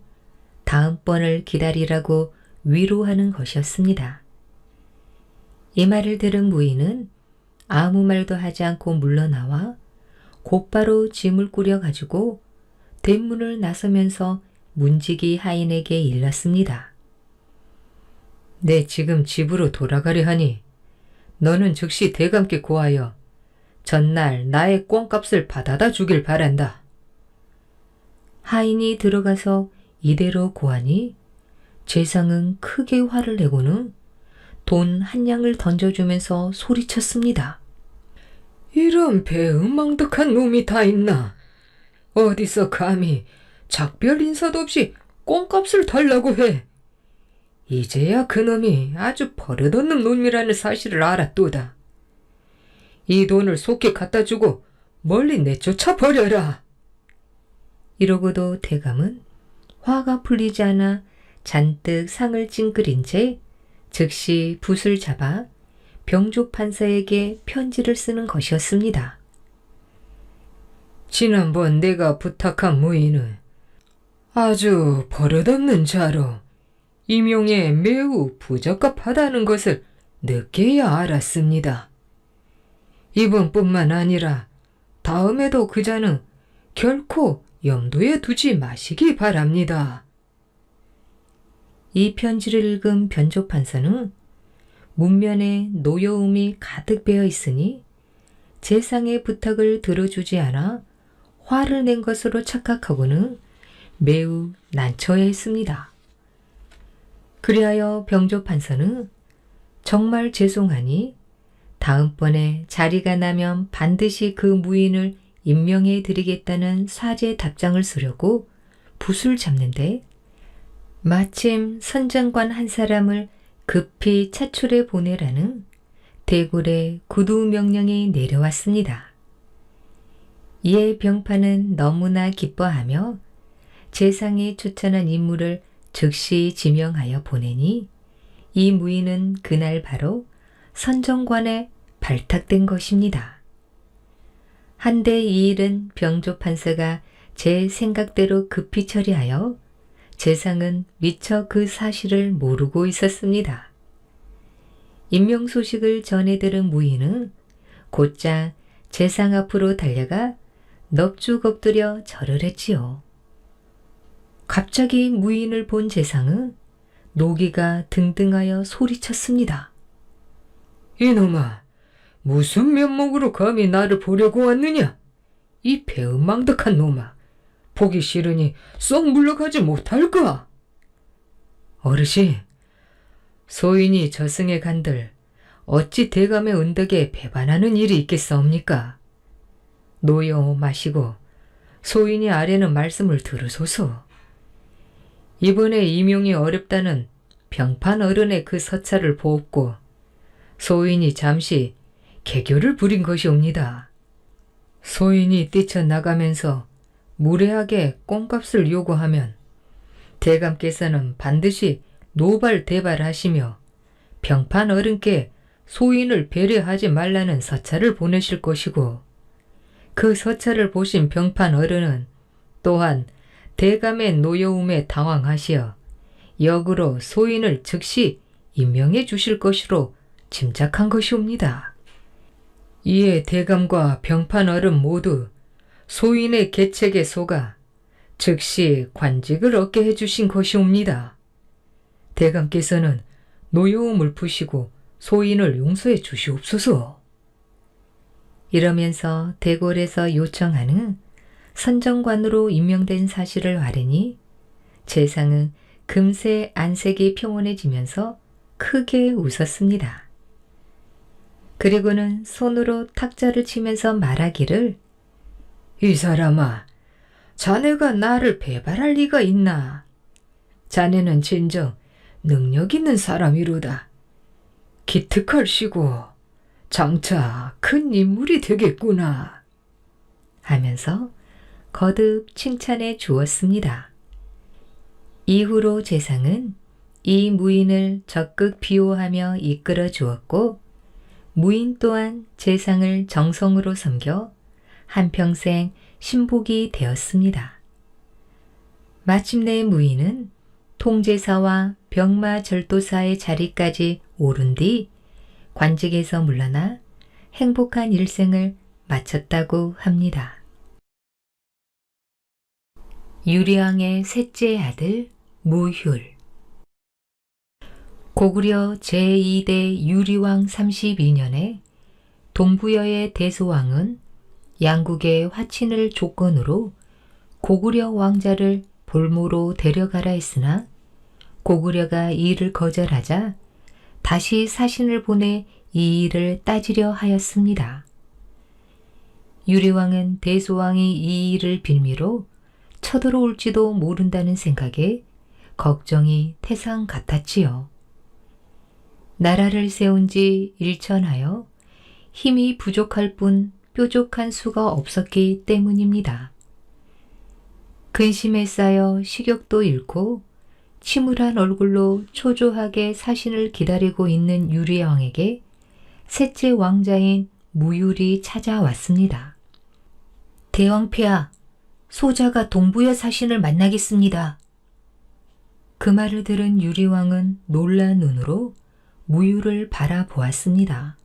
다음번을 기다리라고 위로하는 것이었습니다. 이 말을 들은 무인은 아무 말도 하지 않고 물러나와 곧바로 짐을 꾸려가지고 대문을 나서면서 문지기 하인에게 일렀습니다. 내 지금 집으로 돌아가려 하니 너는 즉시 대감께 고하여 전날 나의 꽁값을 받아다 주길 바란다. 하인이 들어가서 이대로 고하니 재상은 크게 화를 내고는 돈 한 냥을 던져주면서 소리쳤습니다. 이런 배은망덕한 놈이 다 있나? 어디서 감히 작별 인사도 없이 꽁값을 달라고 해? 이제야 그놈이 아주 버릇없는 놈이라는 사실을 알았도다. 이 돈을 속히 갖다 주고 멀리 내쫓아 버려라. 이러고도 대감은 화가 풀리지 않아 잔뜩 상을 찡그린 채 즉시 붓을 잡아 병조판서에게 편지를 쓰는 것이었습니다. 지난번 내가 부탁한 무인은 아주 버릇없는 자로 임용에 매우 부적합하다는 것을 늦게야 알았습니다. 이번뿐만 아니라 다음에도 그 자는 결코 염두에 두지 마시기 바랍니다. 이 편지를 읽은 변조판서는 문면에 노여움이 가득 배어 있으니 재상의 부탁을 들어주지 않아 화를 낸 것으로 착각하고는 매우 난처해했습니다. 그리하여 병조판서는 정말 죄송하니 다음번에 자리가 나면 반드시 그 무인을 임명해 드리겠다는 사죄 답장을 쓰려고 붓을 잡는데 마침 선정관 한 사람을 급히 차출해 보내라는 대궐의 구두 명령이 내려왔습니다. 이에 병파는 너무나 기뻐하며 재상이 추천한 인물을 즉시 지명하여 보내니 이 무인은 그날 바로 선정관에 발탁된 것입니다. 한데 이 일은 병조판서가 제 생각대로 급히 처리하여 재상은 미처 그 사실을 모르고 있었습니다. 임명 소식을 전해 들은 무인은 곧장 재상 앞으로 달려가 넙죽 엎드려 절을 했지요. 갑자기 무인을 본 재상은 노기가 등등하여 소리쳤습니다. 이놈아, 무슨 면목으로 감히 나를 보려고 왔느냐? 이 배은망덕한 놈아, 보기 싫으니 썩 물러가지 못할까? 어르신, 소인이 저승에 간들 어찌 대감의 은덕에 배반하는 일이 있겠사옵니까? 노여 마시고 소인이 아뢰는 말씀을 들으소서. 이번에 임용이 어렵다는 병판 어른의 그 서찰을 보옵고 소인이 잠시 개교를 부린 것이옵니다. 소인이 뛰쳐나가면서 무례하게 꽁값을 요구하면 대감께서는 반드시 노발대발하시며 병판 어른께 소인을 배려하지 말라는 서찰을 보내실 것이고, 그 서찰을 보신 병판 어른은 또한 대감의 노여움에 당황하시어 역으로 소인을 즉시 임명해 주실 것으로 짐작한 것이옵니다. 이에 대감과 병판 어른 모두 소인의 계책에 속아 즉시 관직을 얻게 해주신 것이옵니다. 대감께서는 노여움을 푸시고 소인을 용서해 주시옵소서. 이러면서 대궐에서 요청하는 선정관으로 임명된 사실을 아뢰니 재상은 금세 안색이 평온해지면서 크게 웃었습니다. 그리고는 손으로 탁자를 치면서 말하기를, 이 사람아, 자네가 나를 배발할 리가 있나? 자네는 진정 능력 있는 사람이로다. 기특할시고 장차 큰 인물이 되겠구나. 하면서 거듭 칭찬해 주었습니다. 이후로 재상은 이 무인을 적극 비호하며 이끌어 주었고, 무인 또한 재상을 정성으로 섬겨 한평생 신복이 되었습니다. 마침내 무인은 통제사와 병마절도사의 자리까지 오른 뒤 관직에서 물러나 행복한 일생을 마쳤다고 합니다. 유리왕의 셋째 아들 무휴. 고구려 제2대 유리왕 32년에 동부여의 대소왕은 양국의 화친을 조건으로 고구려 왕자를 볼모로 데려가라 했으나 고구려가 이를 거절하자 다시 사신을 보내 이 일을 따지려 하였습니다. 유리왕은 대소왕이 이 일을 빌미로 쳐들어올지도 모른다는 생각에 걱정이 태산 같았지요. 나라를 세운 지 일천하여 힘이 부족할 뿐 뾰족한 수가 없었기 때문입니다. 근심에 쌓여 식욕도 잃고 침울한 얼굴로 초조하게 사신을 기다리고 있는 유리왕에게 셋째 왕자인 무율이 찾아왔습니다. 대왕폐하, 소자가 동부여 사신을 만나겠습니다. 그 말을 들은 유리왕은 놀란 눈으로 무율을 바라보았습니다.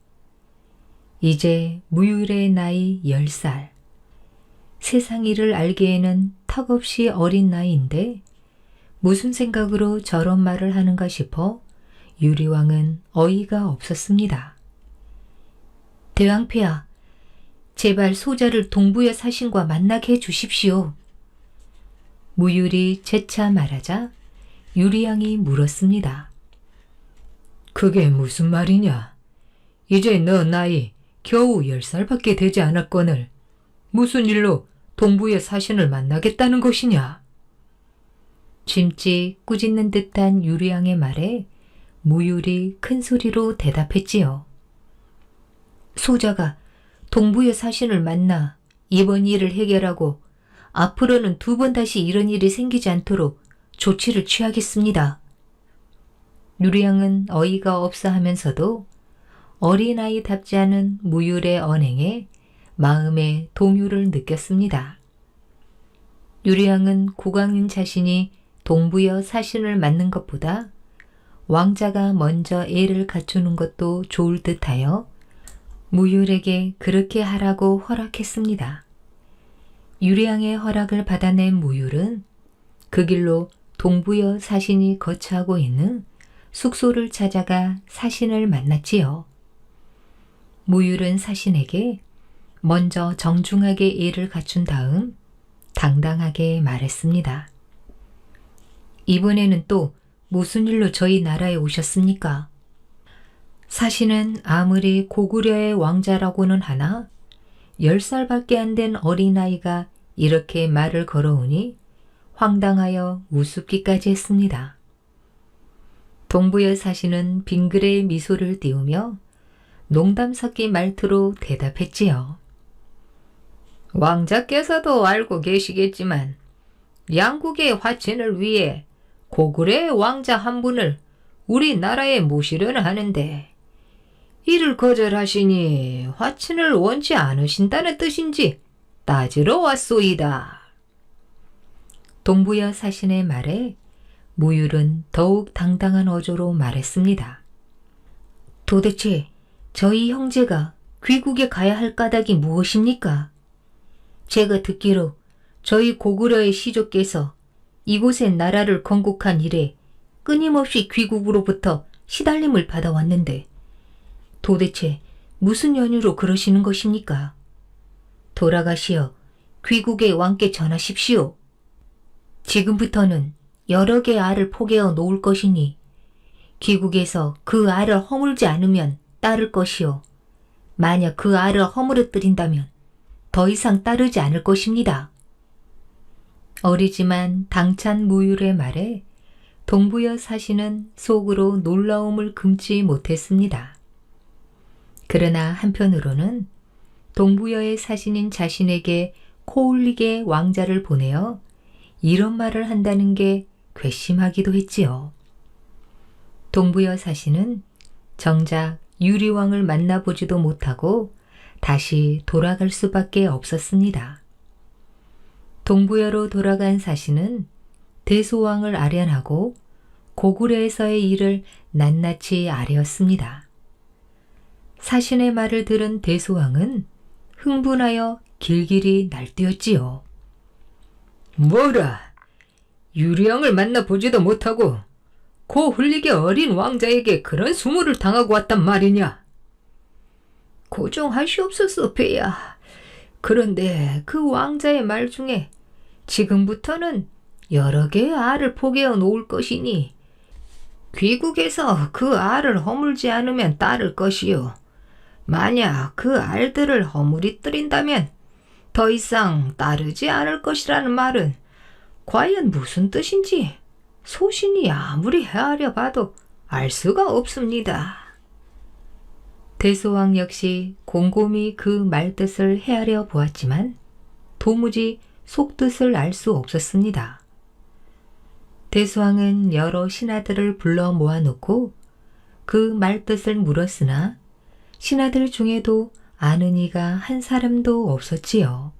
이제 무율의 나이 10살. 세상 일을 알기에는 턱없이 어린 나이인데 무슨 생각으로 저런 말을 하는가 싶어 유리왕은 어이가 없었습니다. 대왕폐하, 제발 소자를 동부여 사신과 만나게 해 주십시오. 무율이 재차 말하자 유리왕이 물었습니다. 그게 무슨 말이냐? 이제 너 나이 겨우 10살밖에 되지 않았거늘 무슨 일로 동부의 사신을 만나겠다는 것이냐? 짐짓 꾸짖는 듯한 유리왕의 말에 무율이 큰 소리로 대답했지요. 소자가 동부의 사신을 만나 이번 일을 해결하고 앞으로는 2번 다시 이런 일이 생기지 않도록 조치를 취하겠습니다. 유리왕은 어이가 없어 하면서도 어린아이답지 않은 무율의 언행에 마음의 동요를 느꼈습니다. 유리왕은 국왕인 자신이 동부여 사신을 맡는 것보다 왕자가 먼저 애를 갖추는 것도 좋을 듯하여 무율에게 그렇게 하라고 허락했습니다. 유리왕의 허락을 받아낸 무율은 그 길로 동부여 사신이 거처하고 있는 숙소를 찾아가 사신을 만났지요. 무율은 사신에게 먼저 정중하게 예를 갖춘 다음 당당하게 말했습니다. 이번에는 또 무슨 일로 저희 나라에 오셨습니까? 사신은 아무리 고구려의 왕자라고는 하나 10살밖에 안 된 어린아이가 이렇게 말을 걸어오니 황당하여 우습기까지 했습니다. 동부여 사신은 빙그레 미소를 띄우며 농담 섞인 말투로 대답했지요. 왕자께서도 알고 계시겠지만 양국의 화친을 위해 고구려의 왕자 한 분을 우리나라에 모시려는 하는데 이를 거절하시니 화친을 원치 않으신다는 뜻인지 따지러 왔소이다. 동부여 사신의 말에 무율은 더욱 당당한 어조로 말했습니다. 도대체 저희 형제가 귀국에 가야 할 까닭이 무엇입니까? 제가 듣기로 저희 고구려의 시조께서 이곳의 나라를 건국한 이래 끊임없이 귀국으로부터 시달림을 받아왔는데 도대체 무슨 연유로 그러시는 것입니까? 돌아가시어 귀국의 왕께 전하십시오. 지금부터는 여러 개의 알을 포개어 놓을 것이니 귀국에서 그 알을 허물지 않으면 따를 것이요. 만약 그 알을 허물어뜨린다면 더 이상 따르지 않을 것입니다. 어리지만 당찬 무율의 말에 동부여 사신은 속으로 놀라움을 금치 못했습니다. 그러나 한편으로는 동부여의 사신인 자신에게 코울리게 왕자를 보내어 이런 말을 한다는 게 괘씸하기도 했지요. 동부여 사신은 정작 유리왕을 만나보지도 못하고 다시 돌아갈 수밖에 없었습니다. 동부여로 돌아간 사신은 대소왕을 아련하고 고구려에서의 일을 낱낱이 아뢰었습니다. 사신의 말을 들은 대소왕은 흥분하여 길길이 날뛰었지요. 뭐라? 유리왕을 만나보지도 못하고 고 흘리게 어린 왕자에게 그런 수모를 당하고 왔단 말이냐? 고종하시옵소서 폐하. 그런데 그 왕자의 말 중에 지금부터는 여러 개의 알을 포개어 놓을 것이니 귀국에서 그 알을 허물지 않으면 따를 것이요. 만약 그 알들을 허물이뜨린다면 더 이상 따르지 않을 것이라는 말은 과연 무슨 뜻인지 소신이 아무리 헤아려 봐도 알 수가 없습니다. 대소왕 역시 곰곰이 그 말뜻을 헤아려 보았지만 도무지 속뜻을 알 수 없었습니다. 대소왕은 여러 신하들을 불러 모아놓고 그 말뜻을 물었으나 신하들 중에도 아는 이가 한 사람도 없었지요.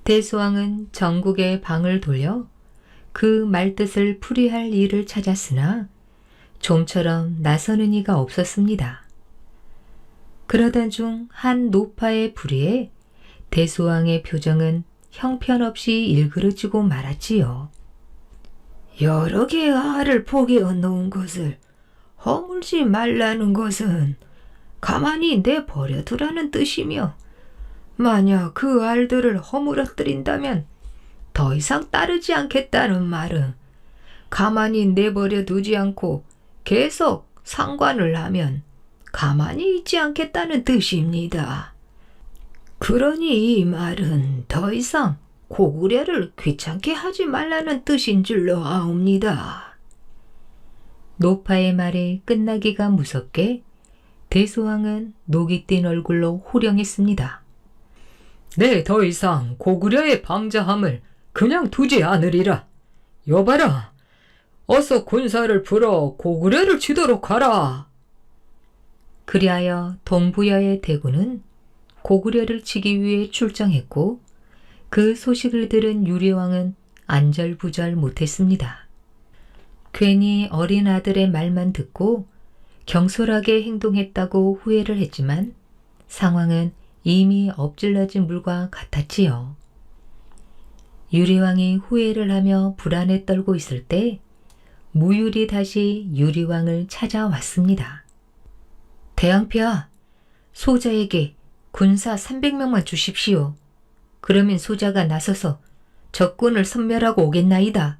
대소왕은 전국의 방을 돌려 그 말뜻을 풀이할 일을 찾았으나 좀처럼 나서는 이가 없었습니다. 그러던 중 한 노파의 불의에 대소왕의 표정은 형편없이 일그러지고 말았지요. 여러 개의 알을 포개어 놓은 것을 허물지 말라는 것은 가만히 내버려 두라는 뜻이며 만약 그 알들을 허물어뜨린다면 더 이상 따르지 않겠다는 말은 가만히 내버려 두지 않고 계속 상관을 하면 가만히 있지 않겠다는 뜻입니다. 그러니 이 말은 더 이상 고구려를 귀찮게 하지 말라는 뜻인 줄로 아옵니다. 노파의 말이 끝나기가 무섭게 대소왕은 녹이 띤 얼굴로 호령했습니다. 네, 더 이상 고구려의 방자함을 그냥 두지 않으리라. 여봐라, 어서 군사를 풀어 고구려를 치도록 하라. 그리하여 동부여의 대군은 고구려를 치기 위해 출정했고 그 소식을 들은 유리왕은 안절부절 못했습니다. 괜히 어린 아들의 말만 듣고 경솔하게 행동했다고 후회를 했지만 상황은 이미 엎질러진 물과 같았지요. 유리왕이 후회를 하며 불안에 떨고 있을 때 무율이 다시 유리왕을 찾아왔습니다. 대왕폐하, 소자에게 군사 300명만 주십시오. 그러면 소자가 나서서 적군을 섬멸하고 오겠나이다.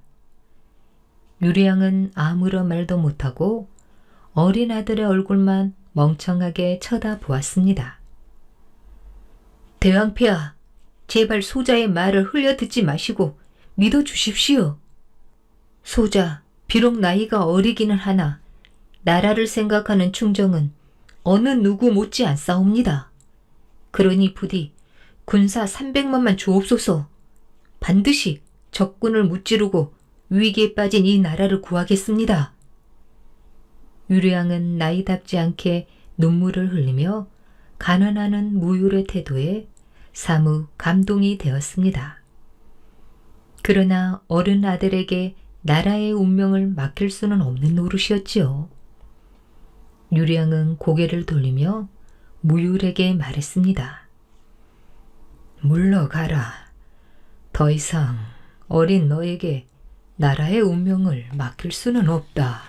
유리양은 아무런 말도 못하고 어린 아들의 얼굴만 멍청하게 쳐다보았습니다. 대왕폐하, 제발 소자의 말을 흘려듣지 마시고 믿어주십시오. 소자, 비록 나이가 어리기는 하나 나라를 생각하는 충정은 어느 누구 못지 않사옵니다. 그러니 부디 군사 300만만 주옵소서. 반드시 적군을 무찌르고 위기에 빠진 이 나라를 구하겠습니다. 유리양은 나이답지 않게 눈물을 흘리며 간언하는 무율의 태도에 사뭇 감동이 되었습니다. 그러나 어른 아들에게 나라의 운명을 맡길 수는 없는 노릇이었지요. 유리양은 고개를 돌리며 무율에게 말했습니다. 물러가라. 더 이상 어린 너에게 나라의 운명을 맡길 수는 없다.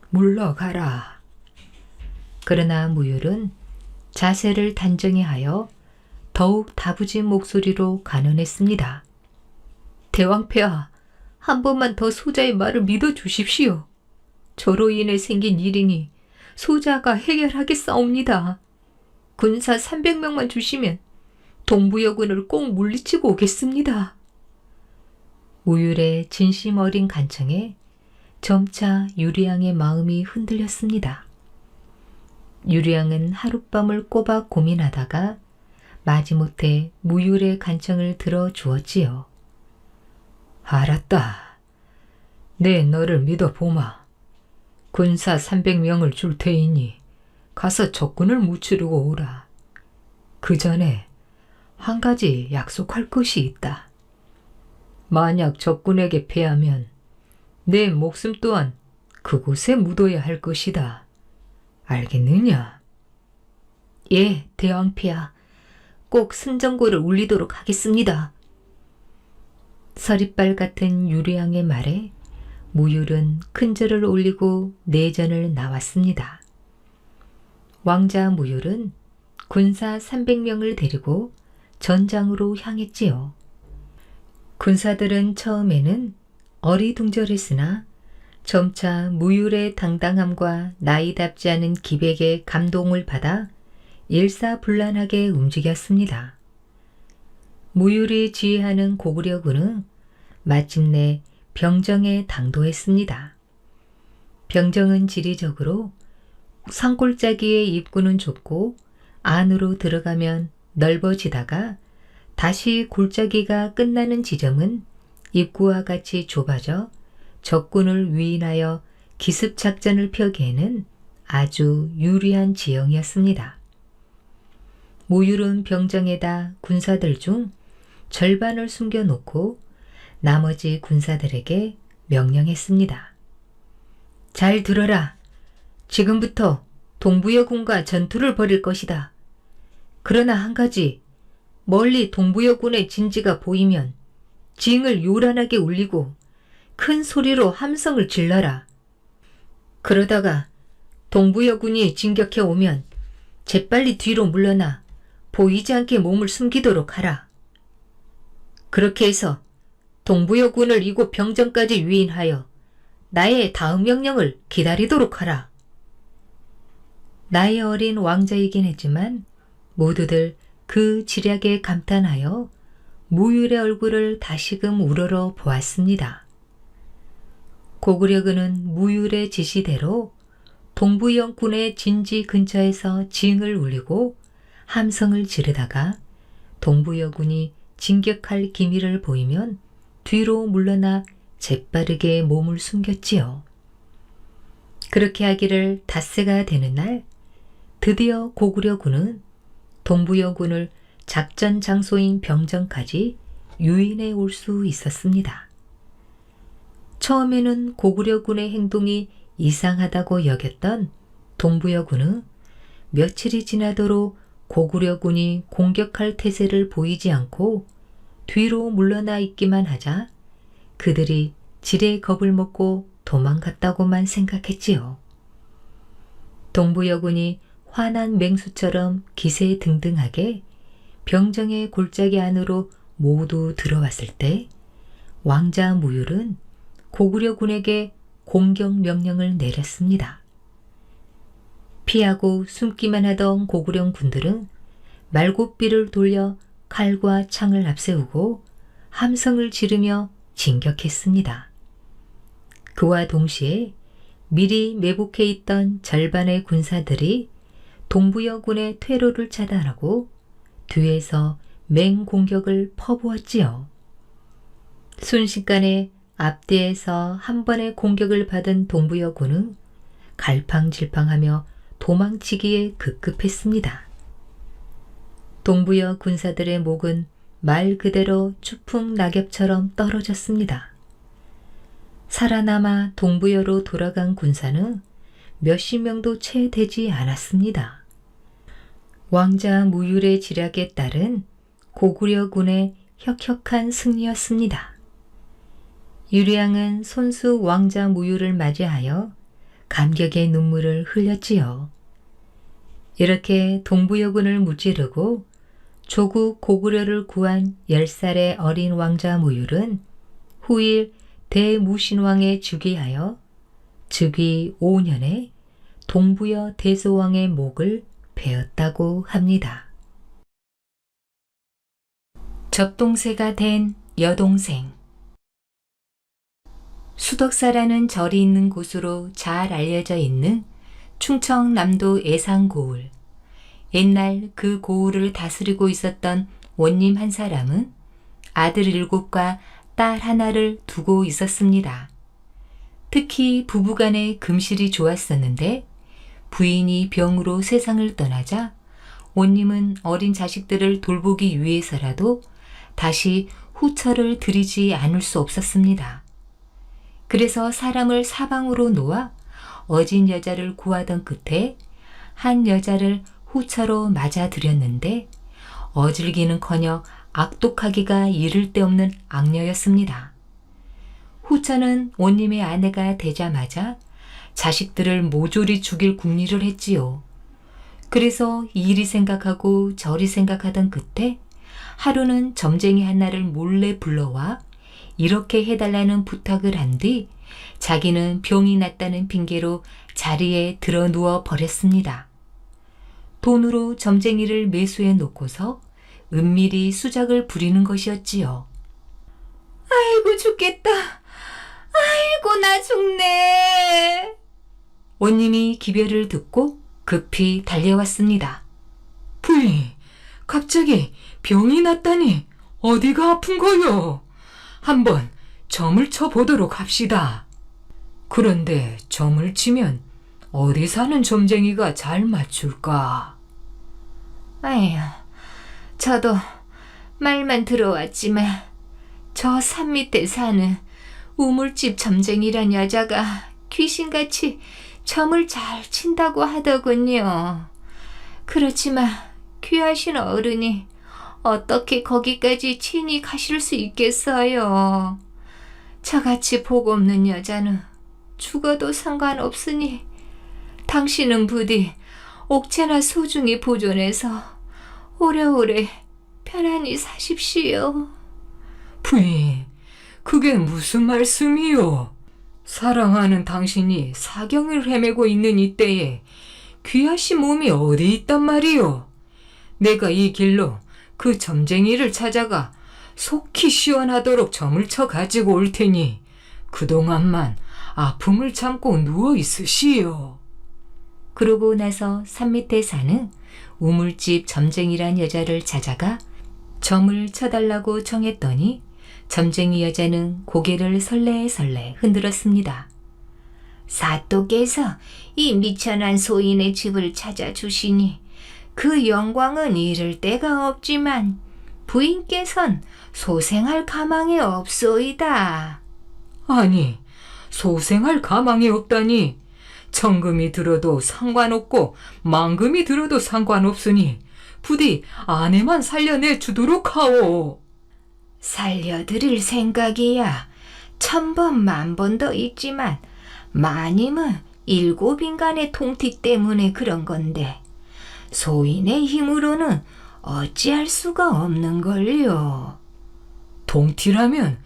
물러가라. 그러나 무율은 자세를 단정히 하여 더욱 다부진 목소리로 간언했습니다. 대왕폐하, 한 번만 더 소자의 말을 믿어주십시오. 저로 인해 생긴 일이니 소자가 해결하겠사옵니다. 군사 300명만 주시면 동부여군을 꼭 물리치고 오겠습니다. 무율의 진심 어린 간청에 점차 유리양의 마음이 흔들렸습니다. 유리양은 하룻밤을 꼬박 고민하다가 마지못해 무율의 간청을 들어주었지요. 알았다. 내 너를 믿어보마. 군사 300명을 줄 테이니 가서 적군을 무찌르고 오라. 그 전에 한 가지 약속할 것이 있다. 만약 적군에게 패하면 내 목숨 또한 그곳에 묻어야 할 것이다. 알겠느냐? 예, 대왕폐하. 꼭 승전고를 울리도록 하겠습니다. 서리빨 같은 유리양의 말에 무율은 큰절을 올리고 내전을 나왔습니다. 왕자 무율은 군사 300명을 데리고 전장으로 향했지요. 군사들은 처음에는 어리둥절했으나 점차 무율의 당당함과 나이답지 않은 기백에 감동을 받아 일사불란하게 움직였습니다. 무율이 지휘하는 고구려군은 마침내 병정에 당도했습니다. 병정은 지리적으로 산골짜기의 입구는 좁고 안으로 들어가면 넓어지다가 다시 골짜기가 끝나는 지점은 입구와 같이 좁아져 적군을 위인하여 기습작전을 펴기에는 아주 유리한 지형이었습니다. 무율은 병정에다 군사들 중 절반을 숨겨놓고 나머지 군사들에게 명령했습니다. 잘 들어라. 지금부터 동부여군과 전투를 벌일 것이다. 그러나 한 가지, 멀리 동부여군의 진지가 보이면 징을 요란하게 울리고 큰 소리로 함성을 질러라. 그러다가 동부여군이 진격해 오면 재빨리 뒤로 물러나 보이지 않게 몸을 숨기도록 하라. 그렇게 해서 동부여군을 이곳 병정까지 유인하여 나의 다음 명령을 기다리도록 하라. 나이 어린 왕자이긴 했지만 모두들 그 지략에 감탄하여 무율의 얼굴을 다시금 우러러 보았습니다. 고구려군은 무율의 지시대로 동부영군의 진지 근처에서 징을 울리고 함성을 지르다가 동부여군이 진격할 기미를 보이면 뒤로 물러나 재빠르게 몸을 숨겼지요. 그렇게 하기를 닷새가 되는 날 드디어 고구려군은 동부여군을 작전 장소인 병정까지 유인해 올 수 있었습니다. 처음에는 고구려군의 행동이 이상하다고 여겼던 동부여군은 며칠이 지나도록 고구려군이 공격할 태세를 보이지 않고 뒤로 물러나 있기만 하자 그들이 지레 겁을 먹고 도망갔다고만 생각했지요. 동부여군이 화난 맹수처럼 기세등등하게 병정의 골짜기 안으로 모두 들어왔을 때 왕자 무율은 고구려군에게 공격 명령을 내렸습니다. 피하고 숨기만 하던 고구려 군들은 말고삐를 돌려 칼과 창을 앞세우고 함성을 지르며 진격했습니다. 그와 동시에 미리 매복해 있던 절반의 군사들이 동부여군의 퇴로를 차단하고 뒤에서 맹공격을 퍼부었지요. 순식간에 앞뒤에서 한 번의 공격을 받은 동부여군은 갈팡질팡하며 도망치기에 급급했습니다. 동부여 군사들의 목은 말 그대로 추풍 낙엽처럼 떨어졌습니다. 살아남아 동부여로 돌아간 군사는 몇십 명도 채 되지 않았습니다. 왕자 무율의 지략에 따른 고구려군의 혁혁한 승리였습니다. 유리왕은 손수 왕자 무율을 맞이하여 감격의 눈물을 흘렸지요. 이렇게 동부여군을 무찌르고 조국 고구려를 구한 10살의 어린 왕자 무율은 후일 대무신왕에 즉위하여 즉위 5년에 동부여 대소왕의 목을 베었다고 합니다. 젖동새가 된 여동생. 수덕사라는 절이 있는 곳으로 잘 알려져 있는 충청남도 애산고을. 옛날 그 고을을 다스리고 있었던 원님 한 사람은 아들 7과 딸 하나를 두고 있었습니다. 특히 부부간의 금실이 좋았었는데 부인이 병으로 세상을 떠나자 원님은 어린 자식들을 돌보기 위해서라도 다시 후처를 들이지 않을 수 없었습니다. 그래서 사람을 사방으로 놓아 어진 여자를 구하던 끝에 한 여자를 후처로 맞아들였는데 어질기는커녕 악독하기가 이를 데 없는 악녀였습니다. 후처는 원님의 아내가 되자마자 자식들을 모조리 죽일 궁리를 했지요. 그래서 이리 생각하고 저리 생각하던 끝에 하루는 점쟁이 하나를 몰래 불러와 이렇게 해달라는 부탁을 한 뒤 자기는 병이 났다는 핑계로 자리에 들어 누워 버렸습니다. 돈으로 점쟁이를 매수해 놓고서 은밀히 수작을 부리는 것이었지요. 아이고 죽겠다. 아이고 나 죽네. 원님이 기별을 듣고 급히 달려왔습니다. 부인, 갑자기 병이 났다니 어디가 아픈 거요? 한번 점을 쳐보도록 합시다. 그런데 점을 치면 어디 사는 점쟁이가 잘 맞출까? 아휴, 저도 말만 들어왔지만 저 산 밑에 사는 우물집 점쟁이란 여자가 귀신같이 점을 잘 친다고 하더군요. 그렇지만 귀하신 어른이 어떻게 거기까지 친히 가실 수 있겠어요. 저같이 복 없는 여자는 죽어도 상관없으니 당신은 부디 옥체나 소중히 보존해서 오래오래 편안히 사십시오. 부인, 그게 무슨 말씀이요? 사랑하는 당신이 사경을 헤매고 있는 이때에 귀하신 몸이 어디 있단 말이요? 내가 이 길로 그 점쟁이를 찾아가 속히 시원하도록 점을 쳐 가지고 올 테니 그동안만 아픔을 참고 누워 있으시오. 그러고 나서 산 밑에 사는 우물집 점쟁이란 여자를 찾아가 점을 쳐달라고 청했더니 점쟁이 여자는 고개를 설레설레 흔들었습니다. 사또께서 이 미천한 소인의 집을 찾아주시니 그 영광은 이를 데가 없지만 부인께선 소생할 가망이 없소이다. 아니, 소생할 가망이 없다니. 천금이 들어도 상관없고 만금이 들어도 상관없으니 부디 아내만 살려내 주도록 하오. 살려드릴 생각이야 1000번 만번 더 있지만 마님은 7인간의 통티 때문에 그런 건데 소인의 힘으로는 어찌할 수가 없는걸요. 동티라면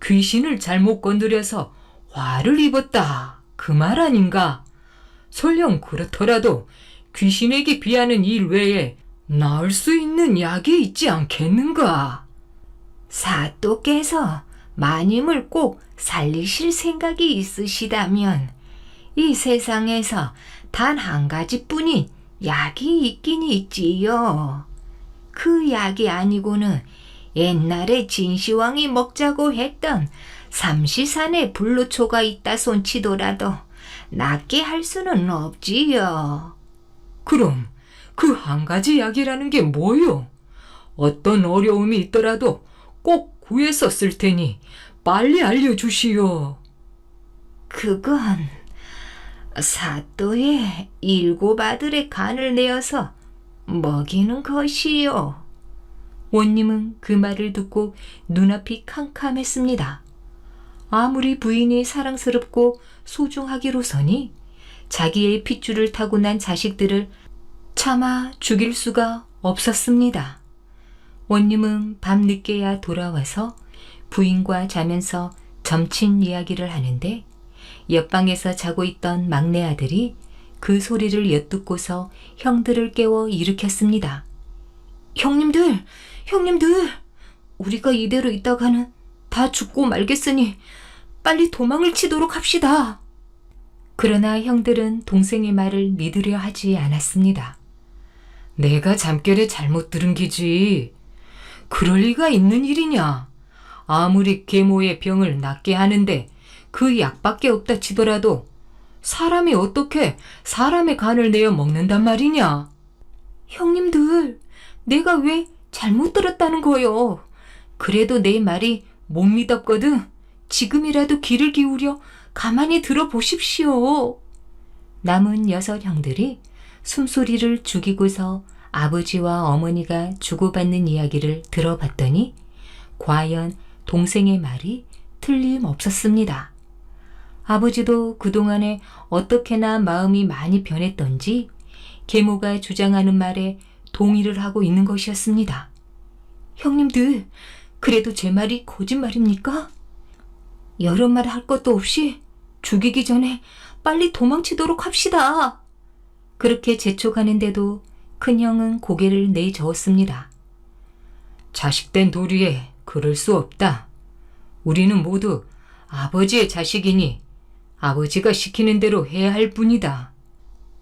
귀신을 잘못 건드려서 화를 입었다. 그 말 아닌가? 설령 그렇더라도 귀신에게 비하는 일 외에 나을 수 있는 약이 있지 않겠는가? 사또께서 마님을 꼭 살리실 생각이 있으시다면 이 세상에서 단 한 가지뿐인 약이 있긴 있지요. 그 약이 아니고는 옛날에 진시황이 먹자고 했던 삼시산의 불로초가 있다 손치더라도 낫게 할 수는 없지요. 그럼 그 한 가지 약이라는 게 뭐요? 어떤 어려움이 있더라도 꼭 구해서 쓸 테니 빨리 알려주시오. 그건 사또의 7 아들의 간을 내어서 먹이는 것이요. 원님은 그 말을 듣고 눈앞이 캄캄했습니다. 아무리 부인이 사랑스럽고 소중하기로서니 자기의 핏줄을 타고 난 자식들을 차마 죽일 수가 없었습니다. 원님은 밤늦게야 돌아와서 부인과 자면서 점친 이야기를 하는데 옆방에서 자고 있던 막내 아들이 그 소리를 엿듣고서 형들을 깨워 일으켰습니다. 형님들! 우리가 이대로 있다가는 다 죽고 말겠으니 빨리 도망을 치도록 합시다. 그러나 형들은 동생의 말을 믿으려 하지 않았습니다. 내가 잠결에 잘못 들은 기지. 그럴 리가 있는 일이냐? 아무리 계모의 병을 낫게 하는데 그 약밖에 없다 치더라도 사람이 어떻게 사람의 간을 내어 먹는단 말이냐? 형님들, 내가 왜 잘못 들었다는 거요? 그래도 내 말이 못 믿었거든. 지금이라도 귀를 기울여 가만히 들어보십시오. 남은 6 형들이 숨소리를 죽이고서 아버지와 어머니가 주고받는 이야기를 들어봤더니 과연 동생의 말이 틀림없었습니다. 아버지도 그동안에 어떻게나 마음이 많이 변했던지 계모가 주장하는 말에 동의를 하고 있는 것이었습니다. 형님들, 그래도 제 말이 거짓말입니까? 여러 말 할 것도 없이 죽이기 전에 빨리 도망치도록 합시다. 그렇게 재촉하는데도 큰형은 고개를 내저었습니다. 자식된 도리에 그럴 수 없다. 우리는 모두 아버지의 자식이니 아버지가 시키는 대로 해야 할 뿐이다.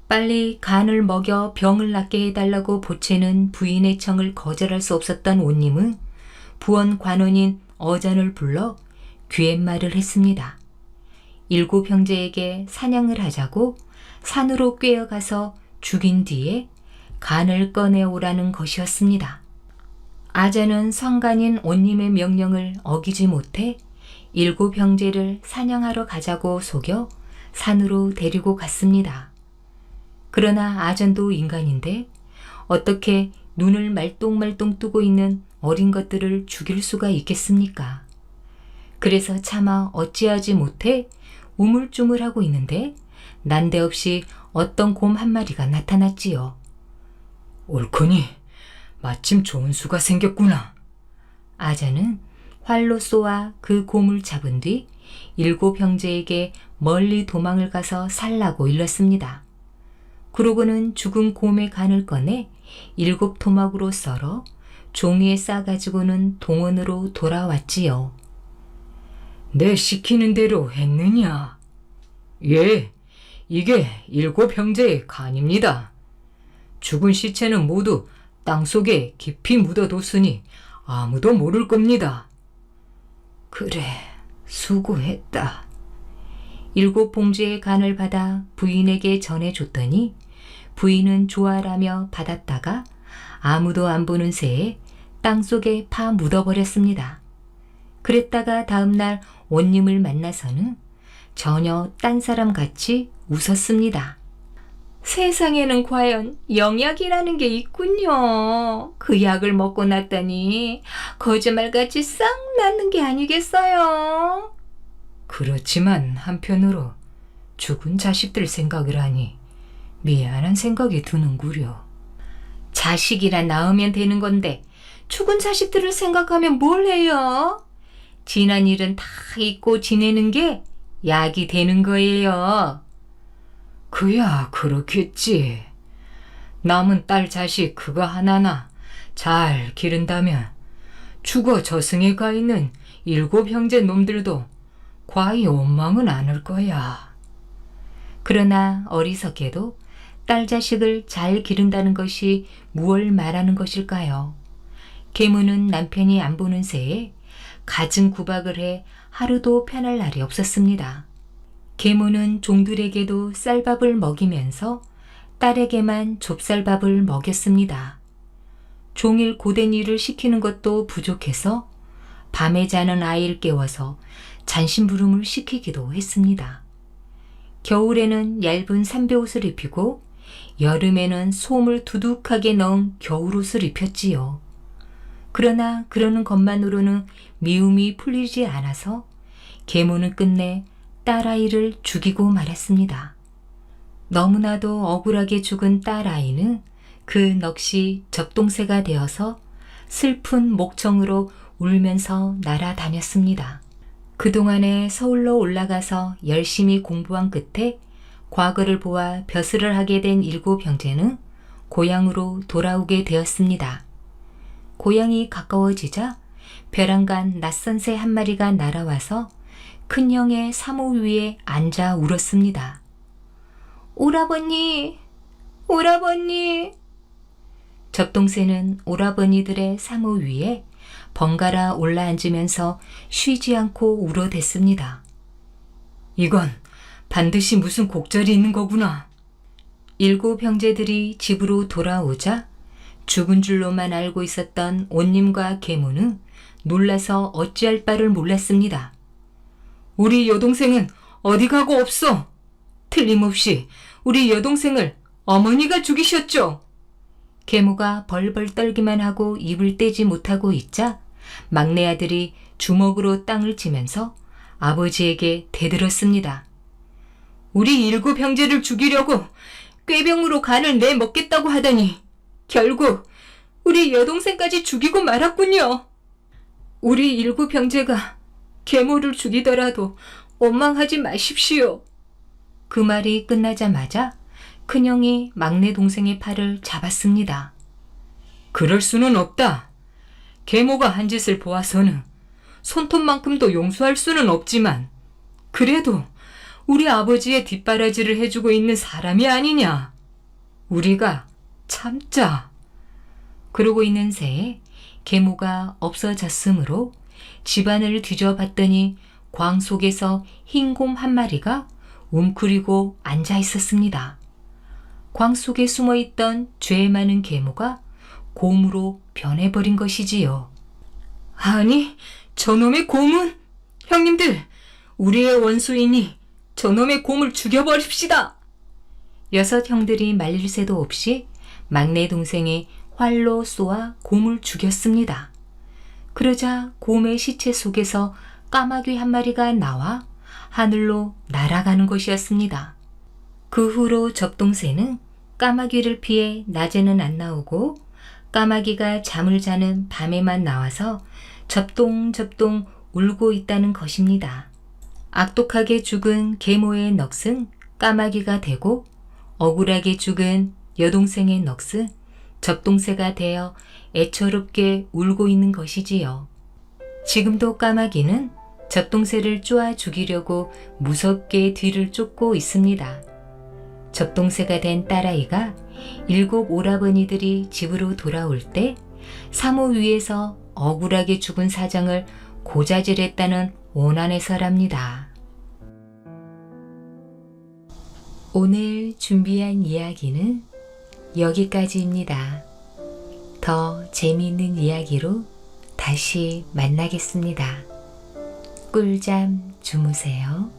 빨리 간을 먹여 병을 낫게 해달라고 보채는 부인의 청을 거절할 수 없었던 온님은 부원 관원인 어전을 불러 귀옛말을 했습니다. 7 형제에게 사냥을 하자고 산으로 꿰어가서 죽인 뒤에 간을 꺼내오라는 것이었습니다. 아자는 성간인 온님의 명령을 어기지 못해 7 형제를 사냥하러 가자고 속여 산으로 데리고 갔습니다. 그러나 아전도 인간인데 어떻게 눈을 말똥말똥 뜨고 있는 어린 것들을 죽일 수가 있겠습니까? 그래서 차마 어찌하지 못해 우물쭈물하고 있는데 난데없이 어떤 곰 한 마리가 나타났지요. 옳거니 마침 좋은 수가 생겼구나. 아자는 활로 쏘아 그 곰을 잡은 뒤 7 형제에게 멀리 도망을 가서 살라고 일렀습니다. 그러고는 죽은 곰의 간을 꺼내 7 토막으로 썰어 종이에 싸가지고는 동원으로 돌아왔지요. 내 시키는 대로 했느냐? 예, 이게 7 형제의 간입니다. 죽은 시체는 모두 땅속에 깊이 묻어뒀으니 아무도 모를 겁니다. 그래, 수고했다. 7 봉지의 간을 받아 부인에게 전해줬더니 부인은 좋아라며 받았다가 아무도 안 보는 새에 땅속에 파 묻어버렸습니다. 그랬다가 다음날 원님을 만나서는 전혀 딴 사람 같이 웃었습니다. 세상에는 과연 영약이라는 게 있군요. 그 약을 먹고 났더니 거짓말같이 싹 낫는 게 아니겠어요? 그렇지만 한편으로 죽은 자식들 생각을 하니 미안한 생각이 드는구려. 자식이라 낳으면 되는 건데 죽은 자식들을 생각하면 뭘 해요? 지난 일은 다 잊고 지내는 게 약이 되는 거예요. 그야 그렇겠지. 남은 딸 자식 그거 하나나 잘 기른다면 죽어 저승에 가 있는 7 형제 놈들도 과히 원망은 않을 거야. 그러나 어리석게도 딸 자식을 잘 기른다는 것이 무얼 말하는 것일까요? 계모는 남편이 안 보는 새에 갖은 구박을 해 하루도 편할 날이 없었습니다. 계모는 종들에게도 쌀밥을 먹이면서 딸에게만 좁쌀밥을 먹였습니다. 종일 고된 일을 시키는 것도 부족해서 밤에 자는 아이를 깨워서 잔심부름을 시키기도 했습니다. 겨울에는 얇은 삼배옷을 입히고 여름에는 솜을 두둑하게 넣은 겨울옷을 입혔지요. 그러나 그러는 것만으로는 미움이 풀리지 않아서 계모는 끝내 딸아이를 죽이고 말았습니다. 너무나도 억울하게 죽은 딸아이는 그 넋이 접동새가 되어서 슬픈 목청으로 울면서 날아다녔습니다. 그동안에 서울로 올라가서 열심히 공부한 끝에 과거를 보아 벼슬을 하게 된 7 형제는 고향으로 돌아오게 되었습니다. 고향이 가까워지자 벼랑간 낯선 새 한 마리가 날아와서 큰형의 사모 위에 앉아 울었습니다. 오라버니, 오라버니. 접동새는 오라버니들의 사모 위에 번갈아 올라앉으면서 쉬지 않고 울어댔습니다. 이건 반드시 무슨 곡절이 있는 거구나. 7 형제들이 집으로 돌아오자 죽은 줄로만 알고 있었던 온님과 계모는 놀라서 어찌할 바를 몰랐습니다. 우리 여동생은 어디 가고 없어? 틀림없이 우리 여동생을 어머니가 죽이셨죠? 계모가 벌벌 떨기만 하고 입을 떼지 못하고 있자 막내 아들이 주먹으로 땅을 치면서 아버지에게 대들었습니다. 우리 7 형제를 죽이려고 꾀병으로 간을 내먹겠다고 하더니 결국 우리 여동생까지 죽이고 말았군요. 우리 7 형제가 계모를 죽이더라도 원망하지 마십시오. 그 말이 끝나자마자 큰형이 막내 동생의 팔을 잡았습니다. 그럴 수는 없다. 계모가 한 짓을 보아서는 손톱만큼도 용서할 수는 없지만 그래도 우리 아버지의 뒷바라지를 해주고 있는 사람이 아니냐. 우리가 참자. 그러고 있는 새에 계모가 없어졌으므로 집안을 뒤져봤더니 광 속에서 흰 곰 한 마리가 웅크리고 앉아 있었습니다. 광 속에 숨어있던 죄 많은 계모가 곰으로 변해버린 것이지요. 아니, 저놈의 곰은? 형님들, 우리의 원수이니 저놈의 곰을 죽여버립시다. 6 형들이 말릴 새도 없이 막내 동생이 활로 쏘아 곰을 죽였습니다. 그러자 곰의 시체 속에서 까마귀 한 마리가 나와 하늘로 날아가는 것이었습니다. 그 후로 접동새는 까마귀를 피해 낮에는 안 나오고 까마귀가 잠을 자는 밤에만 나와서 접동접동 울고 있다는 것입니다. 악독하게 죽은 계모의 넋은 까마귀가 되고 억울하게 죽은 여동생의 넋은 접동새가 되어 애처롭게 울고 있는 것이지요. 지금도 까마귀는 접동새를 쪼아 죽이려고 무섭게 뒤를 쫓고 있습니다. 접동새가 된 딸아이가 7 오라버니들이 집으로 돌아올 때 사모 위에서 억울하게 죽은 사정을 고자질했다는 오난에서랍니다. 오늘 준비한 이야기는 여기까지입니다. 더 재미있는 이야기로 다시 만나겠습니다. 꿀잠 주무세요.